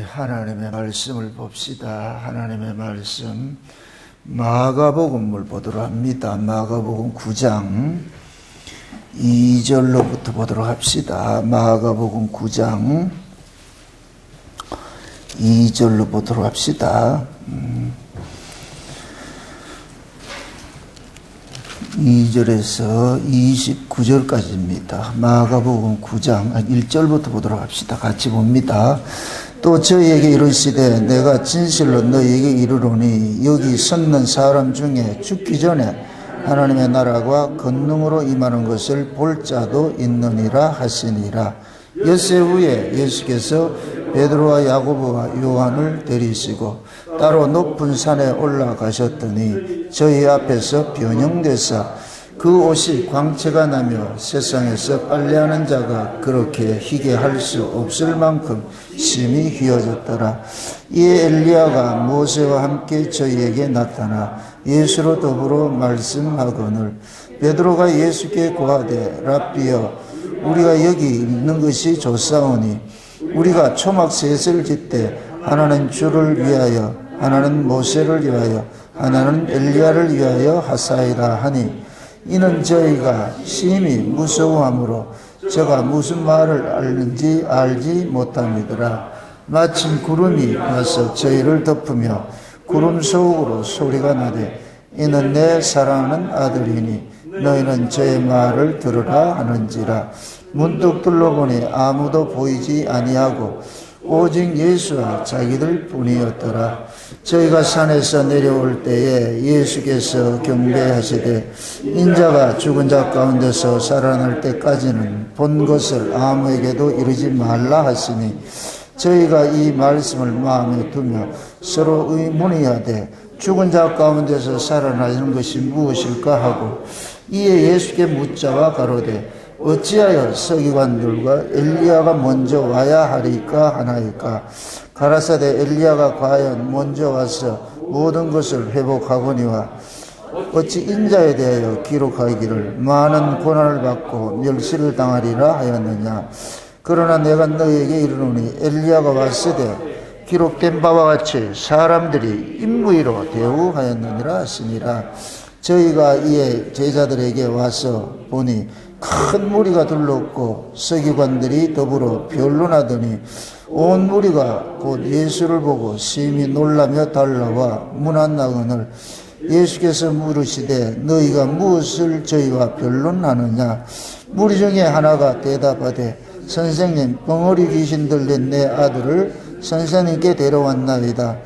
하나님의 말씀을 봅시다. 하나님의 말씀 마가복음을 보도록 합니다. 마가복음 9장 2절로부터 보도록 합시다. 마가복음 9장 2절로 보도록 합시다. 2절에서 29절까지입니다. 마가복음 9장 1절부터 보도록 합시다. 같이 봅니다. 또 저희에게 이르시되 내가 진실로 너희에게 이르노니 여기 섰는 사람 중에 죽기 전에 하나님의 나라가 권능으로 임하는 것을 볼 자도 있느니라 하시니라. 엿새 후에 예수께서 베드로와 야고보와 요한을 데리시고 따로 높은 산에 올라가셨더니 저희 앞에서 변형되사 그 옷이 광채가 나며 세상에서 빨래하는 자가 그렇게 희게 할 수 없을 만큼 심히 휘어졌더라. 이에 엘리야가 모세와 함께 저희에게 나타나 예수로 더불어 말씀하거늘 베드로가 예수께 고하되 랍비여 우리가 여기 있는 것이 좋사오니 우리가 초막 셋을 짓되 하나는 주를 위하여 하나는 모세를 위하여 하나는 엘리야를 위하여 하사이다 하니 이는 저희가 심히 무서워하므로 저가 무슨 말을 알는지 알지 못함이더라. 마침 구름이 와서 저희를 덮으며 구름 속으로 소리가 나되 이는 내 사랑하는 아들이니 너희는 저의 말을 들으라 하는지라. 문득 둘러보니 아무도 보이지 아니하고 오직 예수와 자기들 뿐이었더라. 저희가 산에서 내려올 때에 예수께서 경배하시되 인자가 죽은 자 가운데서 살아날 때까지는 본 것을 아무에게도 이르지 말라 하시니 저희가 이 말씀을 마음에 두며 서로 의문이하되 죽은 자 가운데서 살아나는 것이 무엇일까 하고 이에 예수께 묻자와 가로되 어찌하여 서기관들과 엘리야가 먼저 와야 하리까 하나이까. 가라사대 엘리야가 과연 먼저 와서 모든 것을 회복하거니와 어찌 인자에 대하여 기록하기를 많은 고난을 받고 멸시를 당하리라 하였느냐. 그러나 내가 너희에게 이르노니 엘리야가 왔으되 기록된 바와 같이 사람들이 인무위로 대우하였느니라 하시니라. 저희가 이에 제자들에게 와서 보니 큰 무리가 둘렀고 서기관들이 더불어 변론하더니 온 무리가 곧 예수를 보고 심히 놀라며 달라와 문안나거늘 예수께서 물으시되 너희가 무엇을 저희와 변론하느냐. 무리 중에 하나가 대답하되 선생님 벙어리 귀신 들린 내 아들을 선생님께 데려왔나이다.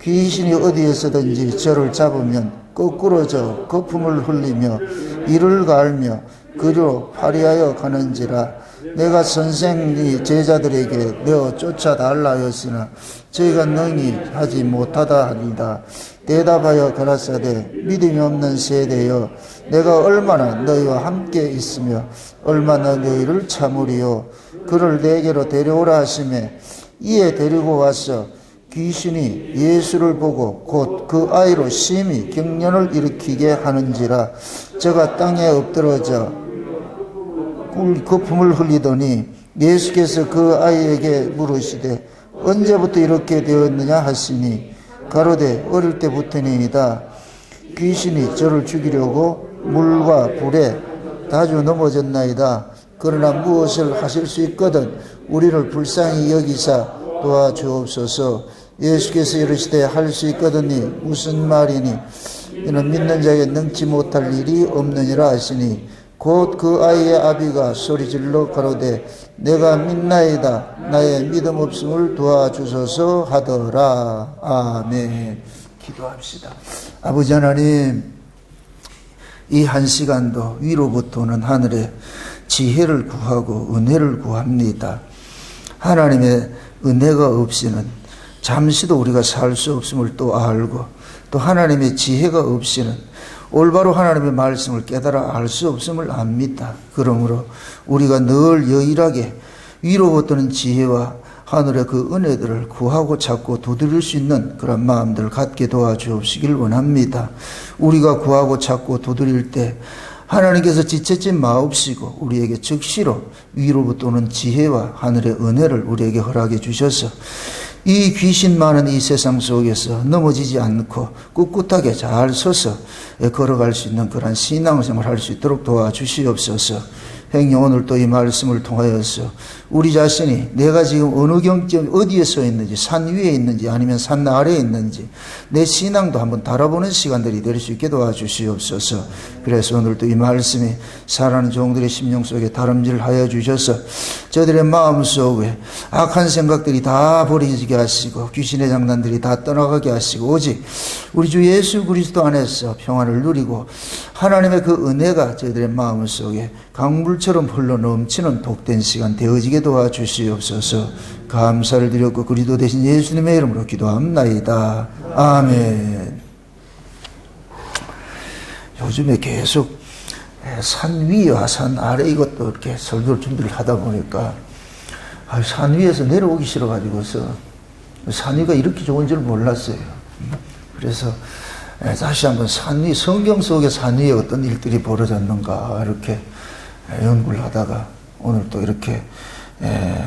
귀신이 어디에서든지 저를 잡으면 거꾸로 져 거품을 흘리며 이를 갈며 그리로 파리하여 가는지라. 내가 선생이 제자들에게 내어 쫓아달라 하였으나 저희가 능히 하지 못하다 하니다. 대답하여 가라사대 믿음이 없는 세대여 내가 얼마나 너희와 함께 있으며 얼마나 너희를 참으리요. 그를 내게로 데려오라 하시매 이에 데리고 와서 귀신이 예수를 보고 곧 그 아이로 심히 경련을 일으키게 하는지라. 저가 땅에 엎드러져 거품을 흘리더니 예수께서 그 아이에게 물으시되 언제부터 이렇게 되었느냐 하시니 가로되 어릴 때부터니이다. 귀신이 저를 죽이려고 물과 불에 자주 넘어졌나이다. 그러나 무엇을 하실 수 있거든 우리를 불쌍히 여기사 도와주옵소서. 예수께서 이르시되 할 수 있거든이 무슨 말이니 이는 믿는 자에게 능치 못할 일이 없느니라 하시니 곧 그 아이의 아비가 소리질러 가로되 내가 믿나이다. 나의 믿음 없음을 도와주소서 하더라. 아멘. 기도합시다. 아버지 하나님, 이 한 시간도 위로부터 오는 하늘에 지혜를 구하고 은혜를 구합니다. 하나님의 은혜가 없이는 잠시도 우리가 살 수 없음을 또 알고 또 하나님의 지혜가 없이는 올바로 하나님의 말씀을 깨달아 알 수 없음을 압니다. 그러므로 우리가 늘 유일하게 위로부터는 지혜와 하늘의 그 은혜들을 구하고 찾고 두드릴 수 있는 그런 마음들을 갖게 도와주옵시길 원합니다. 우리가 구하고 찾고 두드릴 때 하나님께서 지체지 마옵시고 우리에게 즉시로 위로부터 오는 지혜와 하늘의 은혜를 우리에게 허락해 주셔서 이 귀신 많은 이 세상 속에서 넘어지지 않고 꿋꿋하게 잘 서서 걸어갈 수 있는 그런 신앙생활을 할 수 있도록 도와주시옵소서. 행여 오늘 또 이 말씀을 통하여서 우리 자신이 내가 지금 어느 경점 어디에 서 있는지, 산 위에 있는지 아니면 산 아래에 있는지 내 신앙도 한번 달아보는 시간들이 될 수 있게 도와주시옵소서. 그래서 오늘 또 이 말씀이 살아가는 종들의 심령 속에 다름질하여 주셔서 저들의 마음속에 악한 생각들이 다 버리게 하시고 귀신의 장난들이 다 떠나가게 하시고 오직 우리 주 예수 그리스도 안에서 평안을 누리고 하나님의 그 은혜가 저희들의 마음속에 강물처럼 흘러 넘치는 복된 시간 되어지게 도와주시옵소서. 감사를 드렸고 그리스도 대신 예수님의 이름으로 기도합나이다. 아멘. 요즘에 계속 산 위와 산 아래 이것도 이렇게 설교 준비를 하다 보니까 산 위에서 내려오기 싫어가지고서 산 위가 이렇게 좋은 줄 몰랐어요. 그래서 다시 한번 산 위, 성경 속의 산 위에 어떤 일들이 벌어졌는가 이렇게 연구를 하다가 오늘 또 이렇게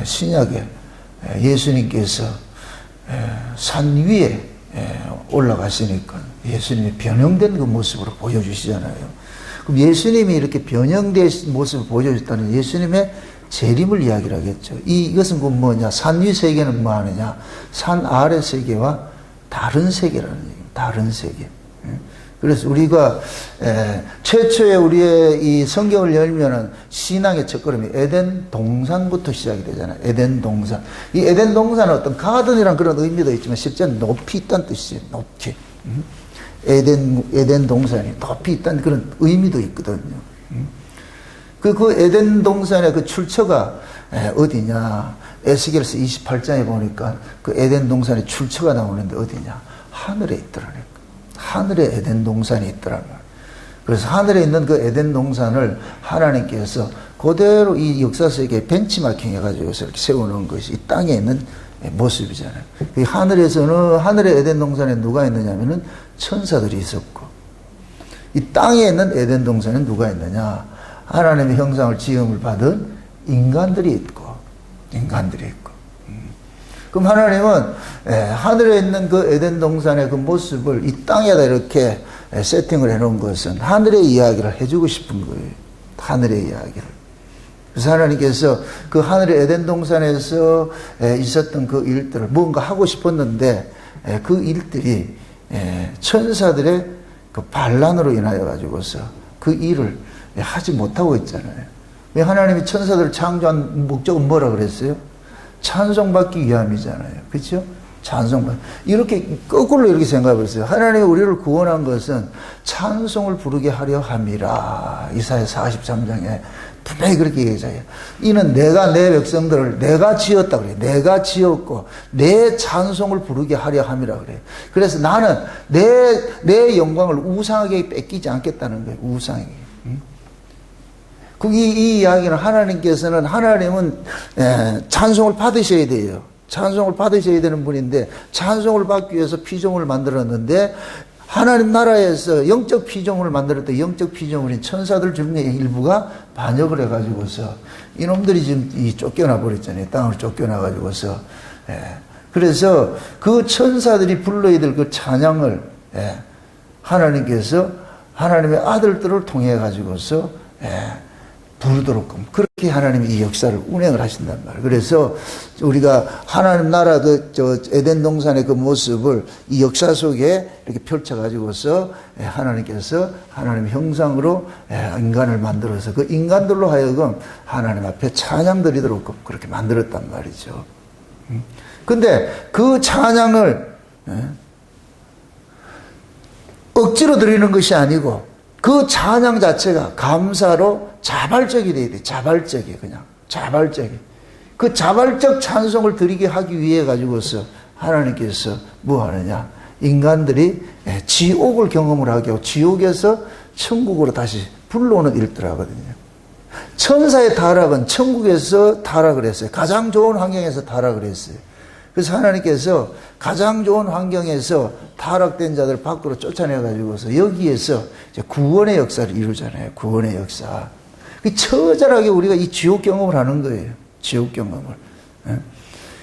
신약에 예수님께서 산 위에 올라가시니까 예수님이 변형된 그 모습으로 보여주시잖아요. 그럼 예수님이 이렇게 변형된 모습을 보여줬다는 예수님의 재림을 이야기를 하겠죠. 이것은 그 뭐냐? 산 위 세계는 뭐 하느냐? 산 아래 세계와 다른 세계라는 얘기입니다. 다른 세계. 그래서 우리가 최초에 우리의 이 성경을 열면은 신앙의 첫걸음이 에덴 동산부터 시작이 되잖아요. 에덴 동산. 이 에덴 동산은 어떤 가든이란 그런 의미도 있지만 실제는 높이 있다는 뜻이에요. 높이. 에덴 동산이 높이 있다는 그런 의미도 있거든요. 그 에덴 동산의 그 출처가 어디냐? 에스겔서 28장에 보니까 그 에덴 동산의 출처가 나오는데 어디냐? 하늘에 있더라니까. 하늘에 에덴 동산이 있더란 말이에요. 그래서 하늘에 있는 그 에덴 동산을 하나님께서 그대로 이 역사 속에 벤치마킹 해가지고서 이렇게 세워놓은 것이 이 땅에 있는 모습이잖아요. 이 하늘에서는, 하늘의 에덴 동산에 누가 있느냐면은 천사들이 있었고, 이 땅에 있는 에덴 동산에 누가 있느냐? 하나님의 형상을 지음을 받은 인간들이 있고. 그럼 하나님은 하늘에 있는 그 에덴 동산의 그 모습을 이 땅에다 이렇게 세팅을 해놓은 것은 하늘의 이야기를 해주고 싶은 거예요. 하늘의 이야기를. 그래서 하나님께서 그 하늘의 에덴 동산에서 있었던 그 일들을 뭔가 하고 싶었는데 그 일들이 천사들의 그 반란으로 인하여 가지고서 그 일을 하지 못하고 있잖아요. 왜 하나님이 천사들을 창조한 목적은 뭐라 그랬어요? 찬송받기 위함이잖아요. 그렇죠? 찬송받. 이렇게 거꾸로 이렇게 생각을 했어요. 하나님이 우리를 구원한 것은 찬송을 부르게 하려 함이라. 이사야 43장에 분명히 그렇게 얘기해요. 이는 내가 내 백성들을 내가 지었다 그래요. 내가 지었고 내 찬송을 부르게 하려 함이라 그래요. 그래서 나는 내 영광을 우상에게 뺏기지 않겠다는 거예요. 우상에게. 이 이야기는 하나님은 찬송을 받으셔야 돼요. 찬송을 받으셔야 되는 분인데 찬송을 받기 위해서 피조물을 만들었는데 하나님 나라에서 영적 피조물을 만들었던 영적 피조물인 천사들 중에 일부가 반역을 해가지고서 이놈들이 지금 쫓겨나 버렸잖아요. 땅을 쫓겨나 가지고서. 그래서 그 천사들이 불러야 될 그 찬양을 하나님께서 하나님의 아들들을 통해 가지고서 부르도록 그렇게 하나님이 이 역사를 운행을 하신단 말이에요. 그래서 우리가 하나님 나라 에덴 동산의 그 모습을 이 역사 속에 이렇게 펼쳐가지고서 하나님께서 하나님의 형상으로 인간을 만들어서 그 인간들로 하여금 하나님 앞에 찬양 드리도록 그렇게 만들었단 말이죠. 근데 그 찬양을 억지로 드리는 것이 아니고 그 찬양 자체가 감사로 자발적이 돼야 돼. 자발적이 그냥. 자발적이. 그 자발적 찬송을 드리게 하기 위해 가지고서 하나님께서 뭐 하느냐. 인간들이 지옥을 경험을 하게 하고 지옥에서 천국으로 다시 불러오는 일들 하거든요. 천사의 타락은 천국에서 타락을 했어요. 가장 좋은 환경에서 타락을 했어요. 그래서 하나님께서 가장 좋은 환경에서 타락된 자들 밖으로 쫓아내가지고서 여기에서 이제 구원의 역사를 이루잖아요. 구원의 역사. 처절하게 우리가 이 지옥 경험을 하는 거예요. 지옥 경험을.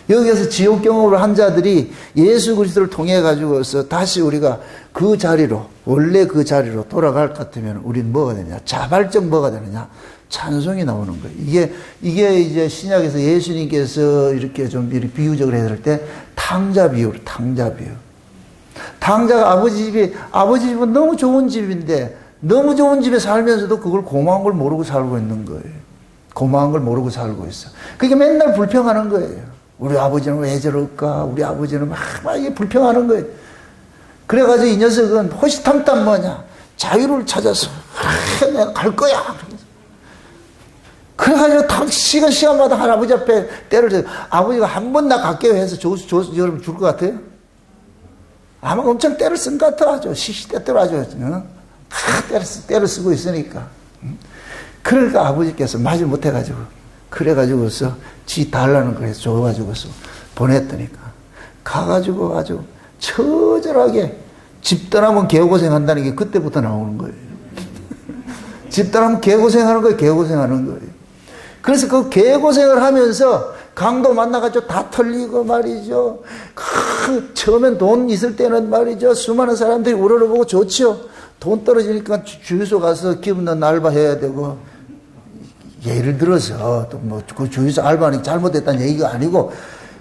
여기에서 지옥 경험을 한 자들이 예수 그리스도를 통해 가지고서 다시 우리가 그 자리로, 원래 그 자리로 돌아갈 것 같으면 우리는 뭐가 되느냐? 자발적 뭐가 되느냐? 찬송이 나오는 거예요. 이게 이제 신약에서 예수님께서 이렇게 좀 비유적으로 해드릴 때 탕자 비유. 탕자가 아버지 집은 너무 좋은 집인데 너무 좋은 집에 살면서도 그걸 고마운 걸 모르고 살고 있는 거예요. 고마운 걸 모르고 살고 있어. 그게 맨날 불평하는 거예요. 우리 아버지는 왜 저럴까? 우리 아버지는 막 이게 불평하는 거예요. 그래가지고 이 녀석은 호시탐탐 뭐냐? 자유를 찾아서 내가 갈 거야. 그래가지고 시간마다 할아버지 앞에 때를 줘. 아버지가 한 번 나 갈게요 해서 여러분 줄 것 같아요? 아마 엄청 때를 쓴 것 같아. 아주 시시때때로 아주 때를 쓰고 있으니까. 그러니까 아버지께서 말을 못해가지고 그래가지고서 지 달라는 걸 해서 줘가지고서 보냈더니까 가가지고 아주 처절하게 집 떠나면 개고생 한다는 게 그때부터 나오는 거예요. 집 떠나면 개고생하는 거예요. 개고생하는 거예요. 그래서 그 개고생을 하면서 강도 만나가지고 다 털리고 말이죠. 처음엔 돈 있을 때는 말이죠. 수많은 사람들이 우러러보고 좋죠. 돈 떨어지니까 주유소 가서 기분 나는 알바 해야 되고, 예를 들어서 또 뭐 그 주유소 알바는 잘못됐다는 얘기가 아니고,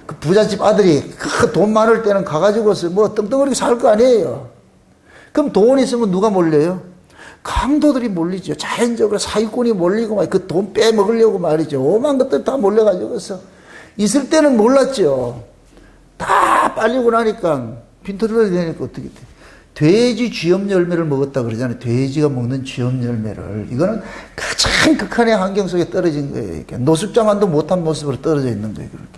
그 부잣집 아들이 돈 많을 때는 가가지고서 뭐 떵떵거리고 살 거 아니에요. 그럼 돈 있으면 누가 몰려요? 강도들이 몰리죠. 자연적으로 사기꾼이 몰리고 막 그 돈 빼먹으려고 말이죠. 오만 것들 다 몰려가지고서 있을 때는 몰랐죠. 다 빨리고 나니까 빈털터리 되니까 어떻게 돼? 돼지 쥐염 열매를 먹었다 그러잖아요. 돼지가 먹는 쥐염 열매를. 이거는 가장 극한의 환경 속에 떨어진 거예요. 이렇게 노숙자만도 못한 모습으로 떨어져 있는 거예요. 그렇게.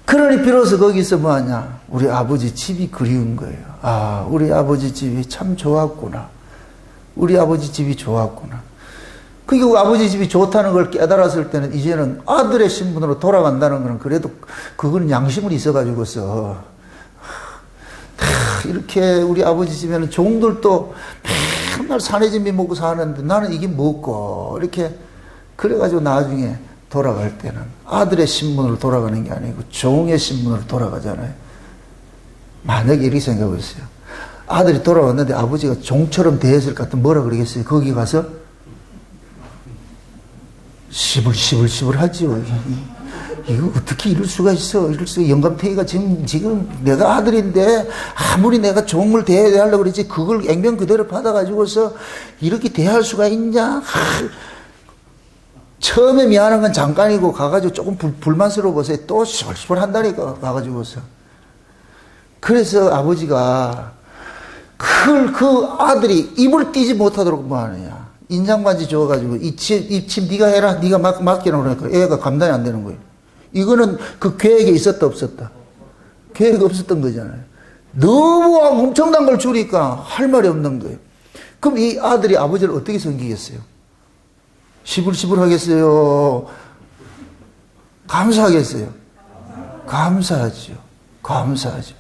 그러니 비로소 거기서 뭐하냐? 우리 아버지 집이 그리운 거예요. 아, 우리 아버지 집이 참 좋았구나. 우리 아버지 집이 좋았구나. 그게 아버지 집이 좋다는 걸 깨달았을 때는 이제는 아들의 신분으로 돌아간다는 거는 그래도 그건 양심은 있어가지고서 이렇게 우리 아버지 집에는 종들도 맨날 산해진미 먹고 사는데 나는 이게 먹고 이렇게 그래가지고 나중에 돌아갈 때는 아들의 신분으로 돌아가는 게 아니고 종의 신분으로 돌아가잖아요. 만약에 이렇게 생각해 보세요. 아들이 돌아왔는데 아버지가 종처럼 대했을 것 같으면 뭐라 그러겠어요? 거기 가서 시불시불 하지요. 이거 어떻게 이럴 수가 있어? 이럴 수가 영감탱이가 지금 내가 아들인데 아무리 내가 종을 대해야 하려고 그러지 그걸 액면 그대로 받아가지고서 이렇게 대할 수가 있냐? 처음에 미안한 건 잠깐이고 가가지고 조금 불만스러워 보세요. 또 시벌시벌 한다니까 가가지고서. 그래서 아버지가 그 아들이 입을 띄지 못하도록 뭐 하느냐. 인상반지 줘가지고 이 침 네가 해라. 네가 맡기라 그러니까 애가 감당이 안 되는 거예요. 이거는 그 계획에 있었다 없었다? 계획 없었던 거잖아요. 너무 엄청난 걸 주니까 할 말이 없는 거예요. 그럼 이 아들이 아버지를 어떻게 섬기겠어요? 시불시불 하겠어요? 감사하겠어요? 감사하죠. 감사하죠.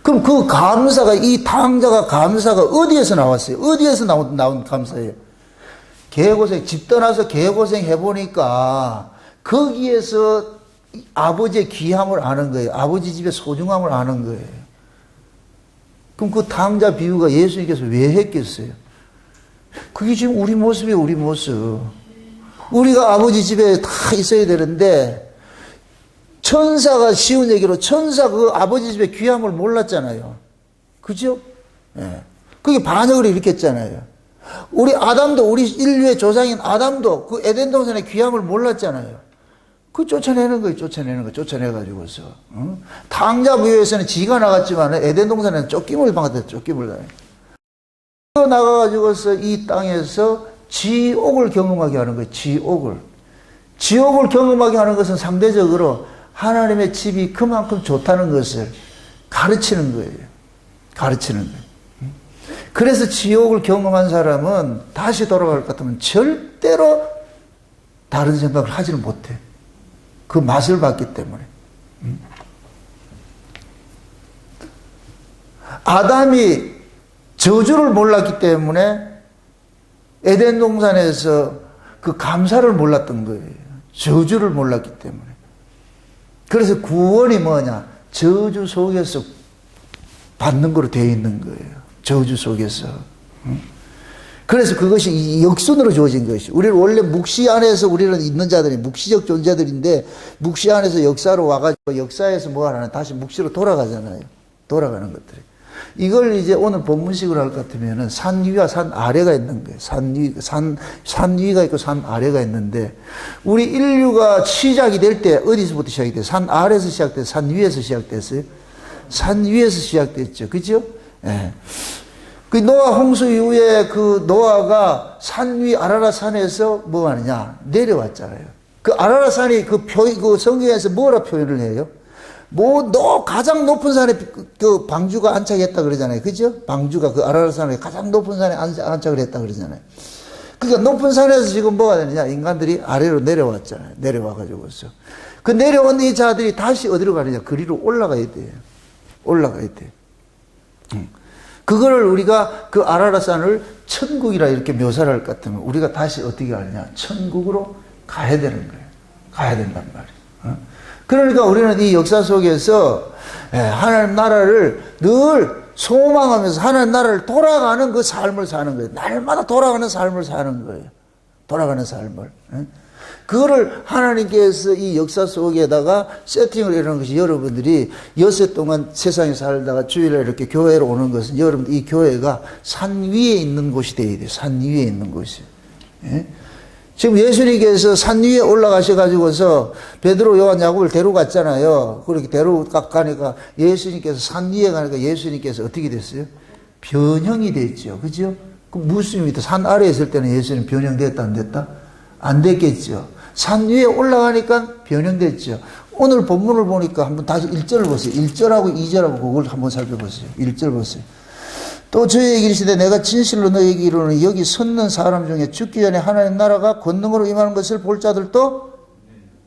그럼 그 감사가, 이 탕자가 감사가 어디에서 나왔어요? 어디에서 나온 감사예요? 개고생, 집 떠나서 개고생 해보니까 거기에서 아버지의 귀함을 아는 거예요. 아버지 집의 소중함을 아는 거예요. 그럼 그 탕자 비유가 예수님께서 왜 했겠어요? 그게 지금 우리 모습이에요, 우리 모습. 우리가 아버지 집에 다 있어야 되는데, 천사가 쉬운 얘기로 천사 그 아버지 집의 귀함을 몰랐잖아요. 그죠? 예. 그게 반역을 일으켰잖아요. 우리 아담도, 우리 인류의 조상인 아담도 그 에덴 동산의 귀함을 몰랐잖아요. 그 쫓아내는 거예요, 쫓아내가지고서. 응? 탕자 부여에서는 지가 나갔지만 에덴 동산에는 쫓김을 당했어요, 쫓김을 당해. 나가가지고서 이 땅에서 지옥을 경험하게 하는 거예요, 지옥을. 지옥을 경험하게 하는 것은 상대적으로 하나님의 집이 그만큼 좋다는 것을 가르치는 거예요. 가르치는 거예요. 그래서 지옥을 경험한 사람은 다시 돌아갈 것 같으면 절대로 다른 생각을 하지를 못해. 그 맛을 봤기 때문에. 아담이 저주를 몰랐기 때문에 에덴 동산에서 그 감사를 몰랐던 거예요. 저주를 몰랐기 때문에. 그래서 구원이 뭐냐? 저주 속에서 받는 거로 되어 있는 거예요. 저주 속에서. 그래서 그것이 역순으로 주어진 것이. 우리는 원래 묵시 안에서 우리는 있는 자들이 묵시적 존재들인데 묵시 안에서 역사로 와가지고 역사에서 뭐 하나 다시 묵시로 돌아가잖아요. 돌아가는 것들이. 이걸 이제 오늘 본문식으로 할 것 같으면은 산 위와 산 아래가 있는 거예요. 산 위가 있고 산 아래가 있는데 우리 인류가 시작이 될 때 어디서부터 시작이 돼요? 산 아래에서 시작돼서 산 위에서 시작됐어요? 산 위에서 시작됐죠. 그죠? 예. 그 노아 홍수 이후에 그 노아가 산 위 아라라 산에서 뭐 하느냐? 내려왔잖아요. 그 아라라 산이 그 성경에서 뭐라 표현을 해요? 가장 높은 산에 그 방주가 안착했다 그러잖아요. 그죠? 방주가 그 아라라 산에 가장 높은 산에 안착을 했다 그러잖아요. 그러니까 높은 산에서 지금 뭐가 되느냐? 인간들이 아래로 내려왔잖아요. 내려와가지고서. 그 내려온 이 자들이 다시 어디로 가느냐? 그리로 올라가야 돼요. 올라가야 돼요. 그거를 우리가 그 아라라 산을 천국이라 이렇게 묘사를 할 것 같으면 우리가 다시 어떻게 하느냐? 천국으로 가야 되는 거예요. 가야 된단 말이에요. 그러니까 우리는 이 역사 속에서 하나님 나라를 늘 소망하면서 하나님 나라를 돌아가는 그 삶을 사는 거예요. 날마다 돌아가는 삶을 사는 거예요. 돌아가는 삶을. 그거를 하나님께서 이 역사 속에다가 세팅을 해놓은 것이 여러분들이 여세 동안 세상에 살다가 주일에 이렇게 교회로 오는 것은 여러분 이 교회가 산 위에 있는 곳이 되어야 돼요. 산 위에 있는 곳이. 예? 지금 예수님께서 산 위에 올라가셔가지고서 베드로 요한 야곱을 데려갔잖아요. 그렇게 데려가니까 예수님께서 산 위에 가니까 예수님께서 어떻게 됐어요? 변형이 됐죠. 그죠? 그 무슨 의미다? 산 아래에 있을 때는 예수님 변형됐다 안 됐다? 안 됐겠죠. 산 위에 올라가니까 변형됐죠. 오늘 본문을 보니까 한번 다시 1절을 보세요. 1절하고 2절하고 그걸 한번 살펴보세요. 1절 보세요. 또 저희에게 이르시되 내가 진실로 너희에게 이르노니 여기 섰는 사람 중에 죽기 전에 하나님 나라가 권능으로 임하는 것을 볼 자들도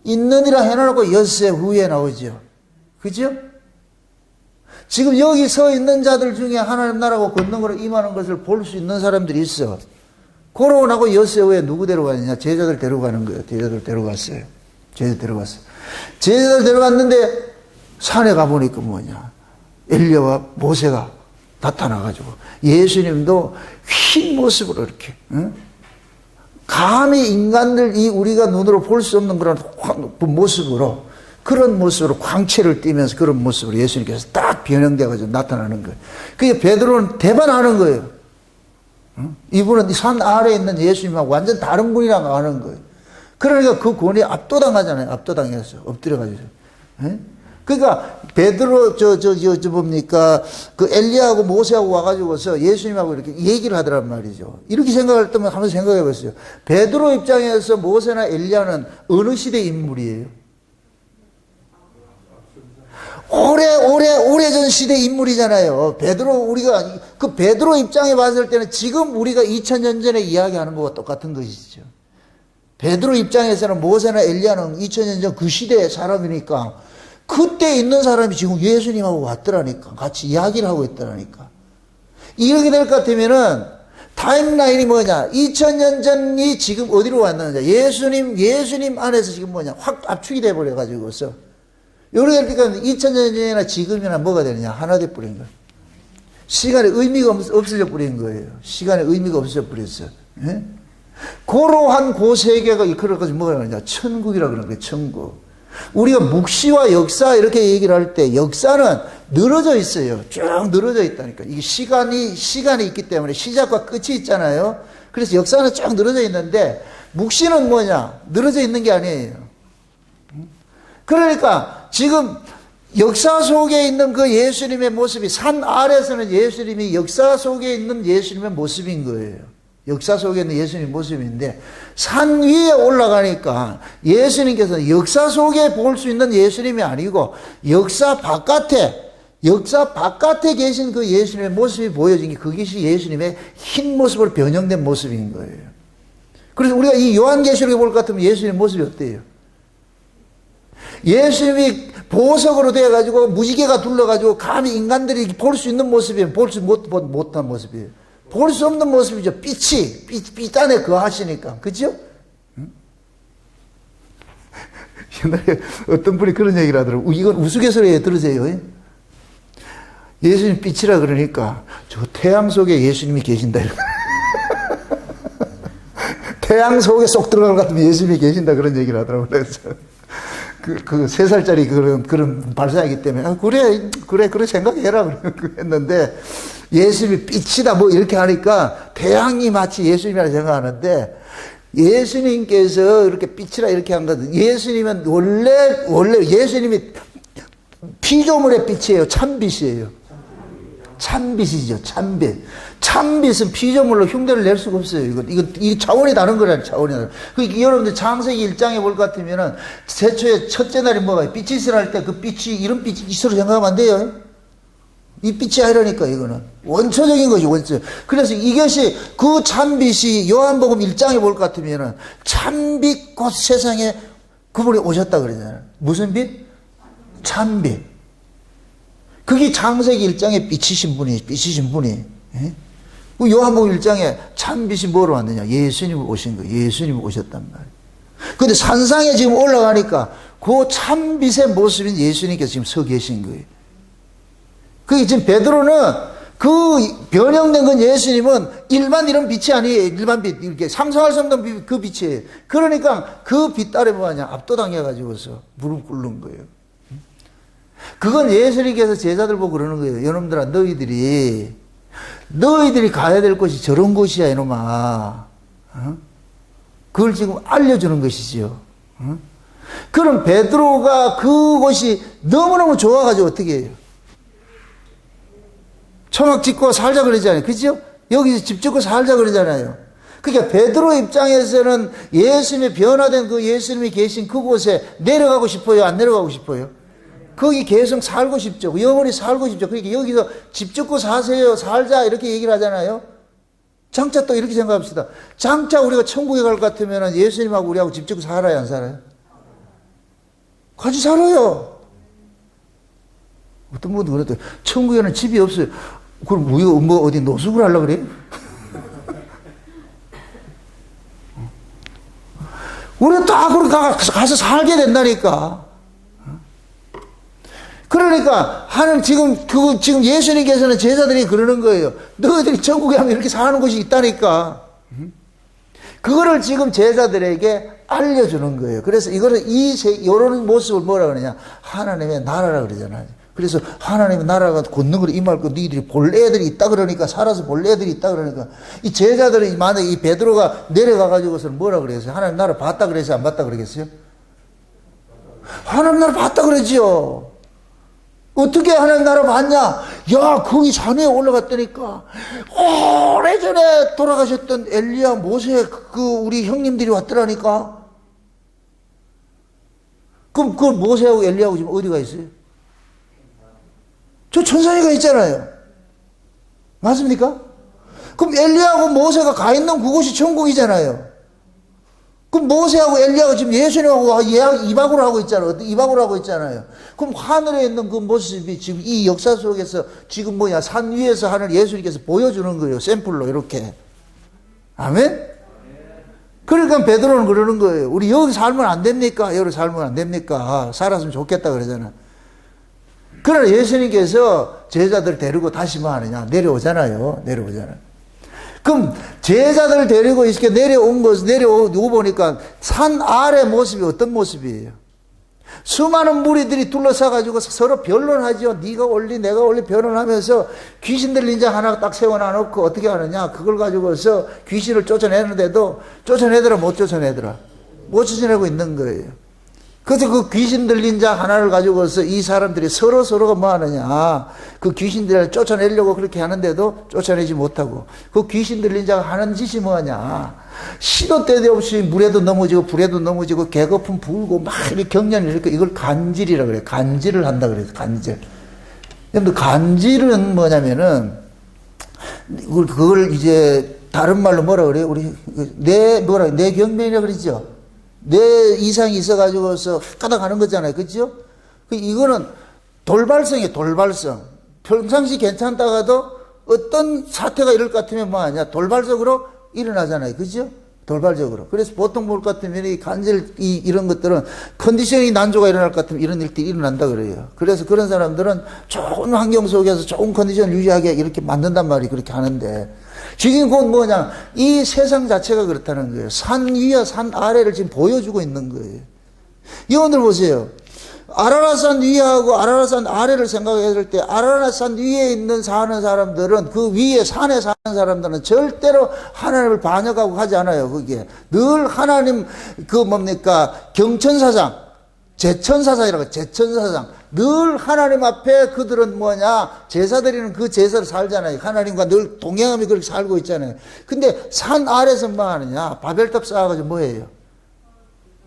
있느니라 해놓고 엿새 후에 나오죠. 그죠? 지금 여기 서 있는 자들 중에 하나님 나라가 권능으로 임하는 것을 볼 수 있는 사람들이 있어. 그러고 나고 엿새 후에 누구 데려가느냐? 제자들 데려가는 거예요. 제자들 데려갔어요. 제자들 데려갔어요. 제자들 데려갔는데 산에 가보니까 뭐냐? 엘리야와 모세가 나타나가지고 예수님도 흰 모습으로 이렇게 감히 인간들 우리가 눈으로 볼 수 없는 그런 모습으로 그런 모습으로 광채를 띠면서 그런 모습으로 예수님께서 딱 변형돼가지고 나타나는 거예요. 그게 베드로는 대반하는 거예요. 이분은 산 아래에 있는 예수님하고 완전 다른 분이라고 하는 거예요. 그러니까 그 권위에 압도당하잖아요. 압도당해서 엎드려가지고. 그러니까 베드로 뭡니까 그 엘리야하고 모세하고 와가지고서 예수님하고 이렇게 얘기를 하더란 말이죠. 이렇게 생각할 때면 한번 생각해 보세요. 베드로 입장에서 모세나 엘리야는 어느 시대 인물이에요? 오래전 시대 인물이잖아요. 우리가 그 베드로 입장에 봤을 때는 지금 우리가 2000년 전에 이야기하는 것과 똑같은 것이죠. 베드로 입장에서는 모세나 엘리야는 2000년 전 그 시대의 사람이니까 그때 있는 사람이 지금 예수님하고 왔더라니까. 같이 이야기를 하고 있더라니까. 이렇게 될 것 같으면은 타임라인이 뭐냐? 2000년 전이 지금 어디로 왔느냐? 예수님 안에서 지금 뭐냐? 확 압축이 돼버려가지고서. 요렇게 되니까 2000년 전이나 지금이나 뭐가 되느냐? 하나 돼버린 거예요. 시간의 의미가 없어져 버린 거예요. 시간의 의미가 없어져 버렸어요. 예? 고로한 그 세계가 이끌어가지고 뭐가 되느냐? 천국이라고 그러는 거예요. 천국. 우리가 묵시와 역사 이렇게 얘기를 할 때 역사는 늘어져 있어요. 쭉 늘어져 있다니까. 이게 시간이 있기 때문에 시작과 끝이 있잖아요. 그래서 역사는 쭉 늘어져 있는데 묵시는 뭐냐? 늘어져 있는 게 아니에요. 그러니까 지금 역사 속에 있는 그 예수님의 모습이 산 아래에서는 예수님이 역사 속에 있는 예수님의 모습인 거예요. 역사 속에 있는 예수님 모습인데 산 위에 올라가니까 예수님께서는 역사 속에 볼 수 있는 예수님이 아니고 역사 바깥에 계신 그 예수님의 모습이 보여진 게 그것이 예수님의 흰 모습으로 변형된 모습인 거예요. 그래서 우리가 이 요한계시록에 볼 것 같으면 예수님의 모습이 어때요? 예수님이 보석으로 되어가지고 무지개가 둘러가지고 감히 인간들이 볼 수 있는 모습이에요. 볼 수 못한 모습이에요. 볼 수 없는 모습이죠. 빛이 빛 안에 거하시니까. 그죠? 옛날에 어떤 분이 그런 얘기를 하더라고요. 이건 우스갯소리에 들으세요. 예수님 빛이라 그러니까 저 태양 속에 예수님이 계신다. 태양 속에 쏙 들어간 것 같으면 예수님이 계신다 그런 얘기를 하더라고요. 그래서 그 3살짜리 그런 발사이기 때문에 그래 생각해라 했는데 예수님이 빛이다 뭐 이렇게 하니까 태양이 마치 예수님이라 생각하는데 예수님께서 이렇게 빛이라 이렇게 한 거든. 예수님은 원래 예수님이 피조물의 빛이에요. 참빛이에요. 참빛이죠. 참빛. 참빛은 피조물로 흉내를 낼 수가 없어요. 이 차원이 다른 거라는 차원이 다른. 그 여러분들 창세기 1장에 볼 것 같으면은 최초의 첫째 날이 뭐가 빛이 있으라 때 그 빛이 이런 빛이 있으로 생각하면 안 돼요. 이 빛이 아니라니까 이거는 원초적인 것이 원초. 그래서 이것이 그 참빛이 요한복음 1장에 볼 것 같으면은 참빛 곧 세상에 그분이 오셨다 그러잖아요. 무슨 빛? 참빛. 그게 창세기 1장에 빛이신 분이. 예? 요한복음 1장에 참빛이 뭐로 왔느냐? 예수님이 오신 거예요. 예수님이 오셨단 말이에요. 근데 산상에 지금 올라가니까 그 참빛의 모습인 예수님께서 지금 서 계신 거예요. 그게 지금 베드로는 그 변형된 건 예수님은 일반 이런 빛이 아니에요. 일반 빛. 이렇게 상상할 수 없는 그 빛이에요. 그러니까 그 빛 아래 뭐하냐? 압도당해가지고서 무릎 꿇는 거예요. 그건 예수님께서 제자들 보고 그러는 거예요. 여러분들아, 너희들이 가야 될 곳이 저런 곳이야, 이놈아. 그걸 지금 알려주는 것이죠. 그럼 베드로가 그곳이 너무너무 좋아가지고 어떻게 해요? 초막 짓고 살자 그러잖아요. 그죠? 여기서 집 짓고 살자 그러잖아요. 그러니까 베드로 입장에서는 예수님의 변화된 그 예수님이 계신 그곳에 내려가고 싶어요? 안 내려가고 싶어요? 거기 계속 살고 싶죠. 영원히 살고 싶죠. 그러니까 여기서 집 짓고 사세요. 살자. 이렇게 얘기를 하잖아요. 장차 또 이렇게 생각합시다. 장차 우리가 천국에 갈 것 같으면 예수님하고 우리하고 집 짓고 살아요? 안 살아요? 같이 살아요. 어떤 분도 그랬더니 천국에는 집이 없어요. 그럼 우리가 뭐 어디 노숙을 하려고 그래요? 우리 다 그렇게 가서 살게 된다니까. 그러니까 하는 지금 예수님께서는 제자들이 그러는 거예요. 너희들이 천국에 하면 이렇게 사는 곳이 있다니까. 그거를 지금 제자들에게 알려주는 거예요. 그래서 이거는 이런 모습을 뭐라 그러냐? 하나님의 나라라 그러잖아요. 그래서 하나님의 나라가 권능으로 임할 거 너희들이 볼 애들이 있다 그러니까 살아서 볼 애들이 있다 그러니까 이 제자들이 만약에 이 베드로가 내려가 가지고서는 뭐라 그랬어요? 하나님 나라 봤다 그랬어요? 안 봤다 그러겠어요? 하나님 나라 봤다 그러지요. 어떻게 하나님 나라 봤냐? 야, 거기 산에 올라갔다니까. 오래전에 돌아가셨던 엘리야, 모세, 우리 형님들이 왔더라니까. 그럼 그 모세하고 엘리야하고 지금 어디가 있어요? 저 천상에가 있잖아요. 맞습니까? 그럼 엘리야하고 모세가 가 있는 그곳이 천국이잖아요. 그럼 모세하고 엘리야가 지금 예수님하고 이박으로 하고 있잖아요. 이박으로 하고 있잖아요. 그럼 하늘에 있는 그 모습이 지금 이 역사 속에서 지금 산 위에서 하늘 예수님께서 보여주는 거예요. 샘플로 이렇게. 아멘? 그러니까 베드로는 그러는 거예요. 우리 여기 살면 안 됩니까? 여기 살면 안 됩니까? 살았으면 좋겠다 그러잖아. 그러나 예수님께서 제자들 데리고 다시 뭐 하느냐? 내려오잖아요. 그럼 제자들 데리고 이렇게 내려오고 보니까 산 아래 모습이 어떤 모습이에요? 수많은 무리들이 둘러싸가지고 서로 변론하죠. 네가 올리 내가 올리 변론하면서 귀신 들린 자 하나 딱 세워놔놓고 어떻게 하느냐? 그걸 가지고서 귀신을 쫓아내는데도 쫓아내더라 못 쫓아내더라? 못 쫓아내고 있는 거예요. 그래서 그 귀신 들린 자 하나를 가지고서 이 사람들이 서로가 뭐 하느냐. 그 귀신들을 쫓아내려고 그렇게 하는데도 쫓아내지 못하고 그 귀신 들린 자가 하는 짓이 뭐하냐. 시도 때도 없이 물에도 넘어지고 불에도 넘어지고 개거품 불고 막 이렇게 경련을 일으켜 이걸 간질이라 그래요. 간질을 한다 그래요. 간질. 근데 간질은 뭐냐면은 그걸 이제 다른 말로 뭐라 그래요? 우리 내 경면이라 그러죠. 내 이상이 있어가지고서 까닥하는 거잖아요. 그죠? 이거는 돌발성이에요. 돌발성. 평상시 괜찮다가도 어떤 사태가 이럴 것 같으면 뭐하냐. 돌발적으로 일어나잖아요. 그죠? 돌발적으로. 그래서 보통 볼 것 같으면 이 간질, 이런 것들은 컨디션이 난조가 일어날 것 같으면 이런 일들이 일어난다 그래요. 그래서 그런 사람들은 좋은 환경 속에서 좋은 컨디션을 유지하게 이렇게 만든단 말이 그렇게 하는데, 지금 그건 뭐냐, 이 세상 자체가 그렇다는 거예요. 산 위와 산 아래를 지금 보여주고 있는 거예요. 여러분들 보세요. 아라라산 위하고 아라라산 아래를 생각했을 때 아라라산 위에 사는 사람들은, 그 위에 산에 사는 사람들은 절대로 하나님을 반역하고 하지 않아요. 그게 늘 하나님 경천사상, 제천사상이라고, 제천사상, 늘 하나님 앞에 그들은 제사 드리는 그 제사를 살잖아요. 하나님과 늘 동행하며 그렇게 살고 있잖아요. 근데 산 아래에서 뭐 하느냐, 바벨탑 쌓아가지고 뭐예요,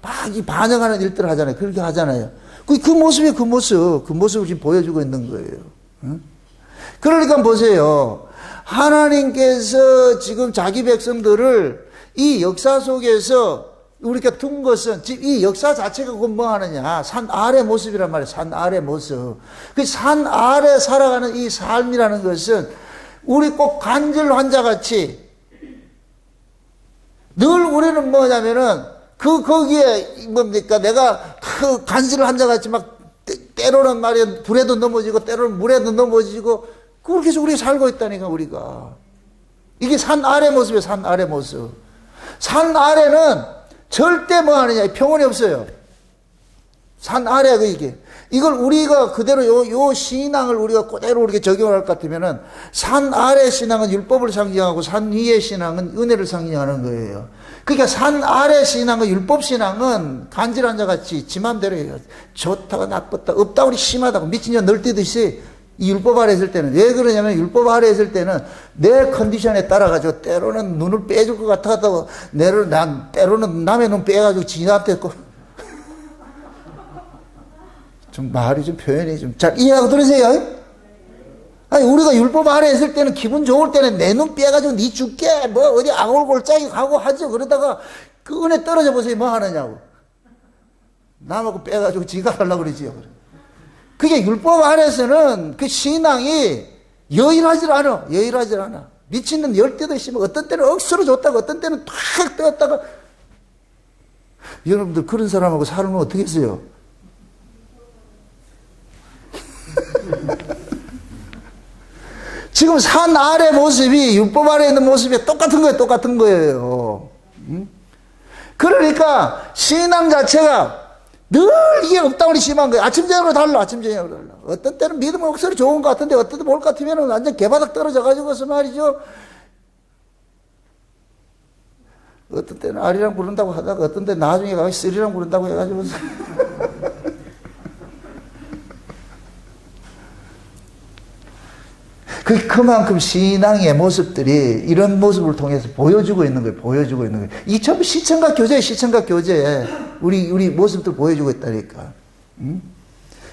막 이 반역하는 일들을 하잖아요. 그렇게 하잖아요. 그 모습이 그 모습을 지금 보여주고 있는 거예요. 응? 그러니까 보세요. 하나님께서 지금 자기 백성들을 이 역사 속에서 우리가 둔 것은, 지금 이 역사 자체가 그건 뭐 하느냐, 산 아래 모습이란 말이에요. 산 아래 모습. 그 산 아래 살아가는 이 삶이라는 것은 우리 꼭 간질 환자같이 늘 우리는 뭐냐면은 거기에 내가 그 간질을 환자같이 막 때로는 말이야 불에도 넘어지고 때로는 물에도 넘어지고 그렇게 해서 우리가 살고 있다니까. 우리가 이게 산 아래 모습이에요. 산 아래 모습. 산 아래는 절대 뭐 하느냐, 평온이 없어요. 산 아래가 이걸 우리가 그대로 요 신앙을 우리가 그대로 이렇게 적용을 할 것 같으면은, 산 아래 신앙은 율법을 상징하고 산 위의 신앙은 은혜를 상징하는 거예요. 그러니까 산 아래 신앙과 율법 신앙은 간질한 자 같이 지 맘대로 해요. 좋다고 나쁘다, 없다고 심하다고 미친년 널뛰듯이 이 율법 아래 있을 때는, 왜 그러냐면 율법 아래 있을 때는 내 컨디션에 따라가지고 때로는 눈을 빼줄 것 같아도 때로는 남의 눈 빼가지고 지한테 좀 말이 좀 표현이 좀 잘 이해하고 들으세요? 아니, 우리가 율법 아래 있을 때는 기분 좋을 때는 내 눈 빼가지고 니 죽게 뭐 어디 아골골짜기 가고 하죠. 그러다가 그 은혜 떨어져 보세요. 뭐 하느냐고. 남하고 빼가지고 지가 하려고 그러지요. 그게 율법 아래에서는 그 신앙이 여일하지 않아. 미친놈 열대도 있으면 어떤 때는 억수로 줬다가 어떤 때는 탁 떼었다가. 여러분들 그런 사람하고 살면 어떻게 했어요? 지금 산 아래 모습이 율법 아래 있는 모습이 똑같은 거예요. 그러니까 신앙 자체가 늘 이게 업다운이 심한 거예요. 아침 저녁으로 달라. 어떤 때는 믿음 억수로 좋은 것 같은데 어떤 때 볼 것 같으면 완전 개바닥 떨어져 가지고서 말이죠. 어떤 때는 아리랑 부른다고 하다가 어떤 때 나중에 가서 쓰리랑 부른다고 해가지고 그만큼 신앙의 모습들이 이런 모습을 통해서 보여주고 있는 거예요. 이 전부 시청각 교제. 우리 모습들 보여주고 있다니까.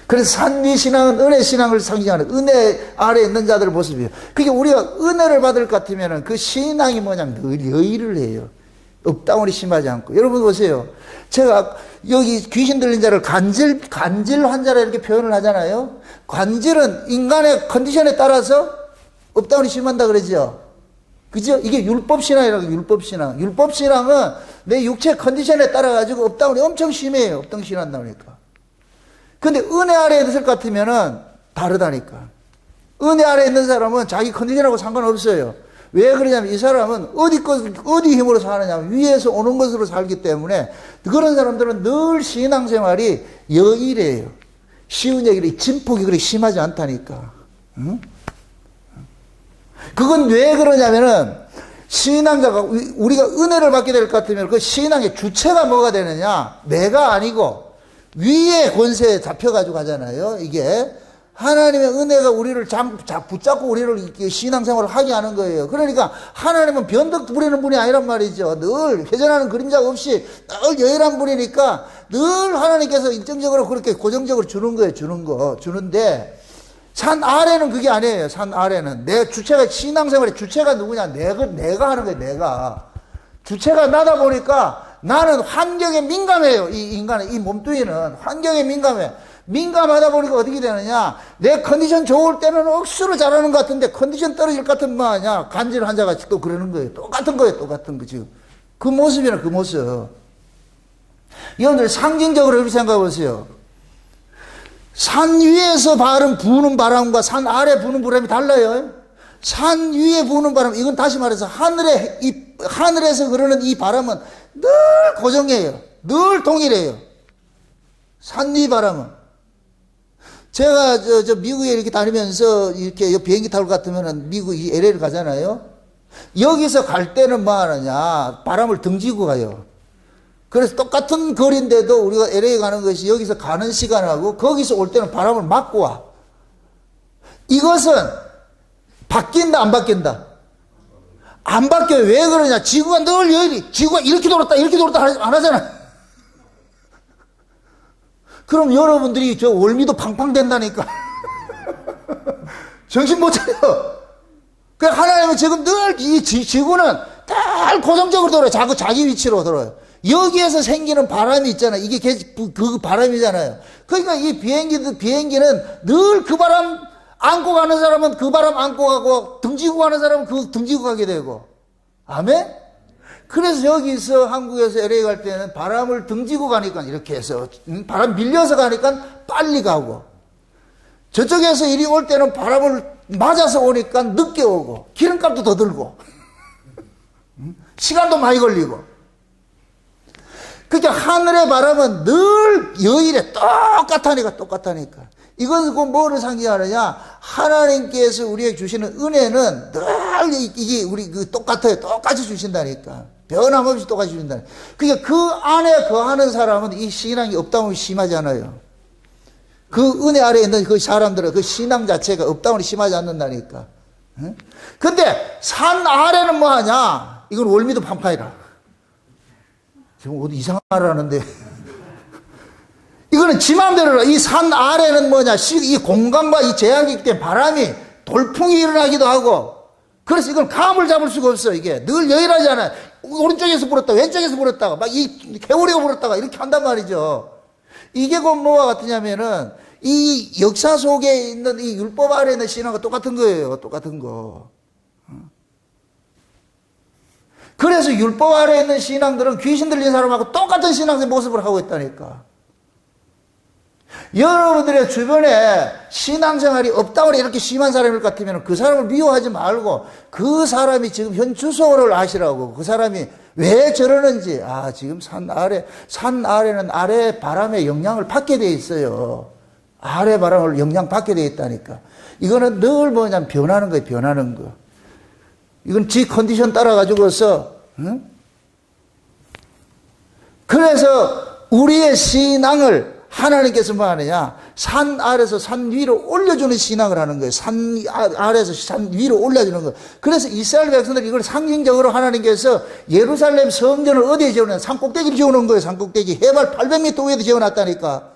그래서 산위 신앙은 은혜 신앙을 상징하는, 은혜 아래 있는 자들의 모습이에요. 그게 우리가 은혜를 받을 것 같으면 그 신앙이 뭐냐면 늘 여의를 해요. 업다운이 심하지 않고. 여러분 보세요. 제가 여기 귀신 들린 자를 간질 환자라 이렇게 표현을 하잖아요. 간질은 인간의 컨디션에 따라서 업다운이 심한다 그러죠. 그죠? 이게 율법신앙이라고. 율법신앙은 내 육체 컨디션에 따라가지고 업다운이 엄청 심해요. 업다운이 심한다 그러니까. 근데 은혜 아래에 있을 것 같으면은 다르다니까. 은혜 아래에 있는 사람은 자기 컨디션하고 상관없어요. 왜 그러냐면 이 사람은 어디 힘으로 사느냐면 위에서 오는 것으로 살기 때문에 그런 사람들은 늘 신앙생활이 여일해요. 쉬운 얘기를, 진폭이 그렇게 심하지 않다니까. 응? 그건 왜 그러냐면은 신앙자가 우리가 은혜를 받게 될 것 같으면 그 신앙의 주체가 뭐가 되느냐? 내가 아니고 위의 권세에 잡혀가지고 가잖아요. 이게 하나님의 은혜가 우리를 붙잡고 우리를 신앙생활을 하게 하는 거예요. 그러니까 하나님은 변덕 부리는 분이 아니란 말이죠. 늘 회전하는 그림자 없이 늘 여일한 분이니까 늘 하나님께서 인정적으로 그렇게 고정적으로 주는 거예요. 주는데 산 아래는 그게 아니에요. 산 아래는 내 주체가, 신앙생활의 주체가 누구냐? 내가 하는 거예요. 내가. 주체가 나다 보니까 나는 환경에 민감해요. 이 인간은, 이 몸뚱이는 환경에 민감해. 민감하다 보니까 어떻게 되느냐? 내 컨디션 좋을 때는 억수로 잘하는 것 같은데 컨디션 떨어질 것 같으면 뭐하냐? 간질 환자같이 또 그러는 거예요. 똑같은 거 지금. 그 모습이나 그 모습. 여러분들 상징적으로 이렇게 생각해 보세요. 산 위에서 부는 바람과 산 아래 부는 바람이 달라요. 산 위에 부는 바람, 이건 다시 말해서 하늘에서 흐르는 이 바람은 늘 고정이에요. 늘 동일해요. 산 위 바람은. 제가 미국에 이렇게 다니면서 이렇게 비행기 타고 같으면은 미국 이 LA를 가잖아요. 여기서 갈 때는 뭐 하느냐, 바람을 등지고 가요. 그래서 똑같은 거리인데도 우리가 LA 가는 것이 여기서 가는 시간하고 거기서 올 때는 바람을 맞고 와. 이것은 바뀐다, 안 바뀐다? 안 바뀌어요. 왜 그러냐? 지구가 늘 여기, 지구가 이렇게 돌았다, 이렇게 돌았다 안 하잖아. 그럼 여러분들이 저 월미도 팡팡 된다니까. 정신 못 차려. 그 하나님은 지금 늘 이 지구는 늘 고정적으로 돌아요. 자기 위치로 돌아요. 여기에서 생기는 바람이 있잖아요. 이게 그 바람이잖아요. 그러니까 이 비행기는 늘 그 바람 안고 가는 사람은 그 바람 안고 가고 등지고 가는 사람은 그 등지고 가게 되고. 아멘? 그래서 여기서 한국에서 LA 갈 때는 바람을 등지고 가니까 이렇게 해서 바람 밀려서 가니까 빨리 가고, 저쪽에서 이리 올 때는 바람을 맞아서 오니까 늦게 오고 기름값도 더 들고 시간도 많이 걸리고. 그러니까 하늘의 바람은 늘 여일에 똑같다니까. 이건 그 뭐를 상징하느냐? 하나님께서 우리에게 주시는 은혜는 늘 이게 우리 똑같아요. 똑같이 주신다니까. 변함없이 똑같이 주신다니까. 그러니까 그 안에 거하는 사람은 이 신앙이 없다면 심하지 않아요. 그 은혜 아래에 있는 그 사람들은 그 신앙 자체가 없다면 심하지 않는다니까. 근데 산 아래는 뭐 하냐? 이건 월미도 팡팡이라. 지금 어디 이상한 말을 하는데. 이거는 지 마음대로라. 이 산 아래는 뭐냐? 이 공간과 이 제약이 있기 때문에 바람이 돌풍이 일어나기도 하고. 그래서 이건 감을 잡을 수가 없어. 이게 늘 여일하잖아요. 오른쪽에서 불었다가 왼쪽에서 불었다가 막 이 개구리가 불었다가 이렇게 한단 말이죠. 이게 곧 뭐와 같으냐면은 이 역사 속에 있는 이 율법 아래에 있는 신앙과 똑같은 거예요. 똑같은 거. 그래서 율법 아래에 있는 신앙들은 귀신 들린 사람하고 똑같은 신앙의 모습을 하고 있다니까. 여러분들의 주변에 신앙생활이 없다고 이렇게 심한 사람일 것 같으면 그 사람을 미워하지 말고 그 사람이 지금 현 주소를 아시라고. 그 사람이 왜 저러는지. 지금 산 아래는 아래 바람의 영향을 받게 돼 있어요. 아래 바람을 영향 받게 돼 있다니까. 이거는 늘 뭐냐면 변하는 거예요. 변하는 거. 이건 지 컨디션 따라 가지고서, 응? 그래서 우리의 신앙을 하나님께서 뭐 하느냐? 산 아래서 산 위로 올려주는 신앙을 하는 거예요. 산 아래서 산 위로 올려주는 거예요. 그래서 이스라엘 백성들이 이걸 상징적으로 하나님께서 예루살렘 성전을 어디에 지어놓냐? 산 꼭대기를 지어놓은 거예요. 산 꼭대기. 해발 800m 위에도 지어놨다니까.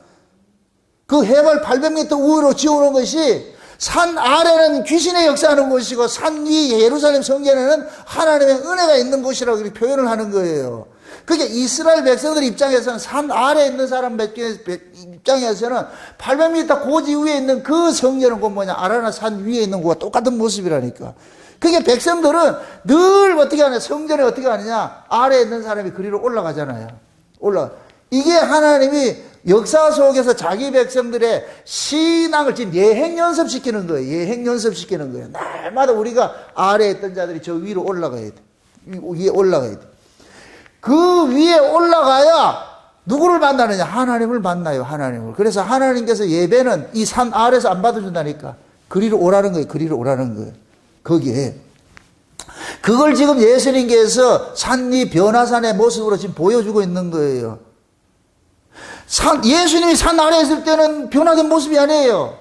그 해발 800m 위로 지어놓은 것이 산 아래는 귀신의 역사하는 곳이고 산 위 예루살렘 성전에는 하나님의 은혜가 있는 곳이라고 이렇게 표현을 하는 거예요. 그게 이스라엘 백성들 입장에서는 산 아래에 있는 사람 입장에서는 800m 고지 위에 있는 그 성전은 곧 뭐냐? 아라나 산 위에 있는 것과 똑같은 모습이라니까. 그게 백성들은 늘 어떻게 하냐? 성전에 어떻게 하느냐? 아래에 있는 사람이 그리로 올라가잖아요. 이게 하나님이 역사 속에서 자기 백성들의 신앙을 지금 예행 연습시키는 거예요. 예행 연습시키는 거예요. 날마다 우리가 아래에 있던 자들이 저 위로 올라가야 돼. 위에 올라가야 돼. 그 위에 올라가야 누구를 만나느냐? 하나님을 만나요. 하나님을. 그래서 하나님께서 예배는 이 산 아래서 안 받아준다니까. 그리로 오라는 거예요. 그리로 오라는 거예요. 거기에. 그걸 지금 예수님께서 산위 변화산의 모습으로 지금 보여주고 있는 거예요. 예수님이 산 아래에 있을 때는 변화된 모습이 아니에요.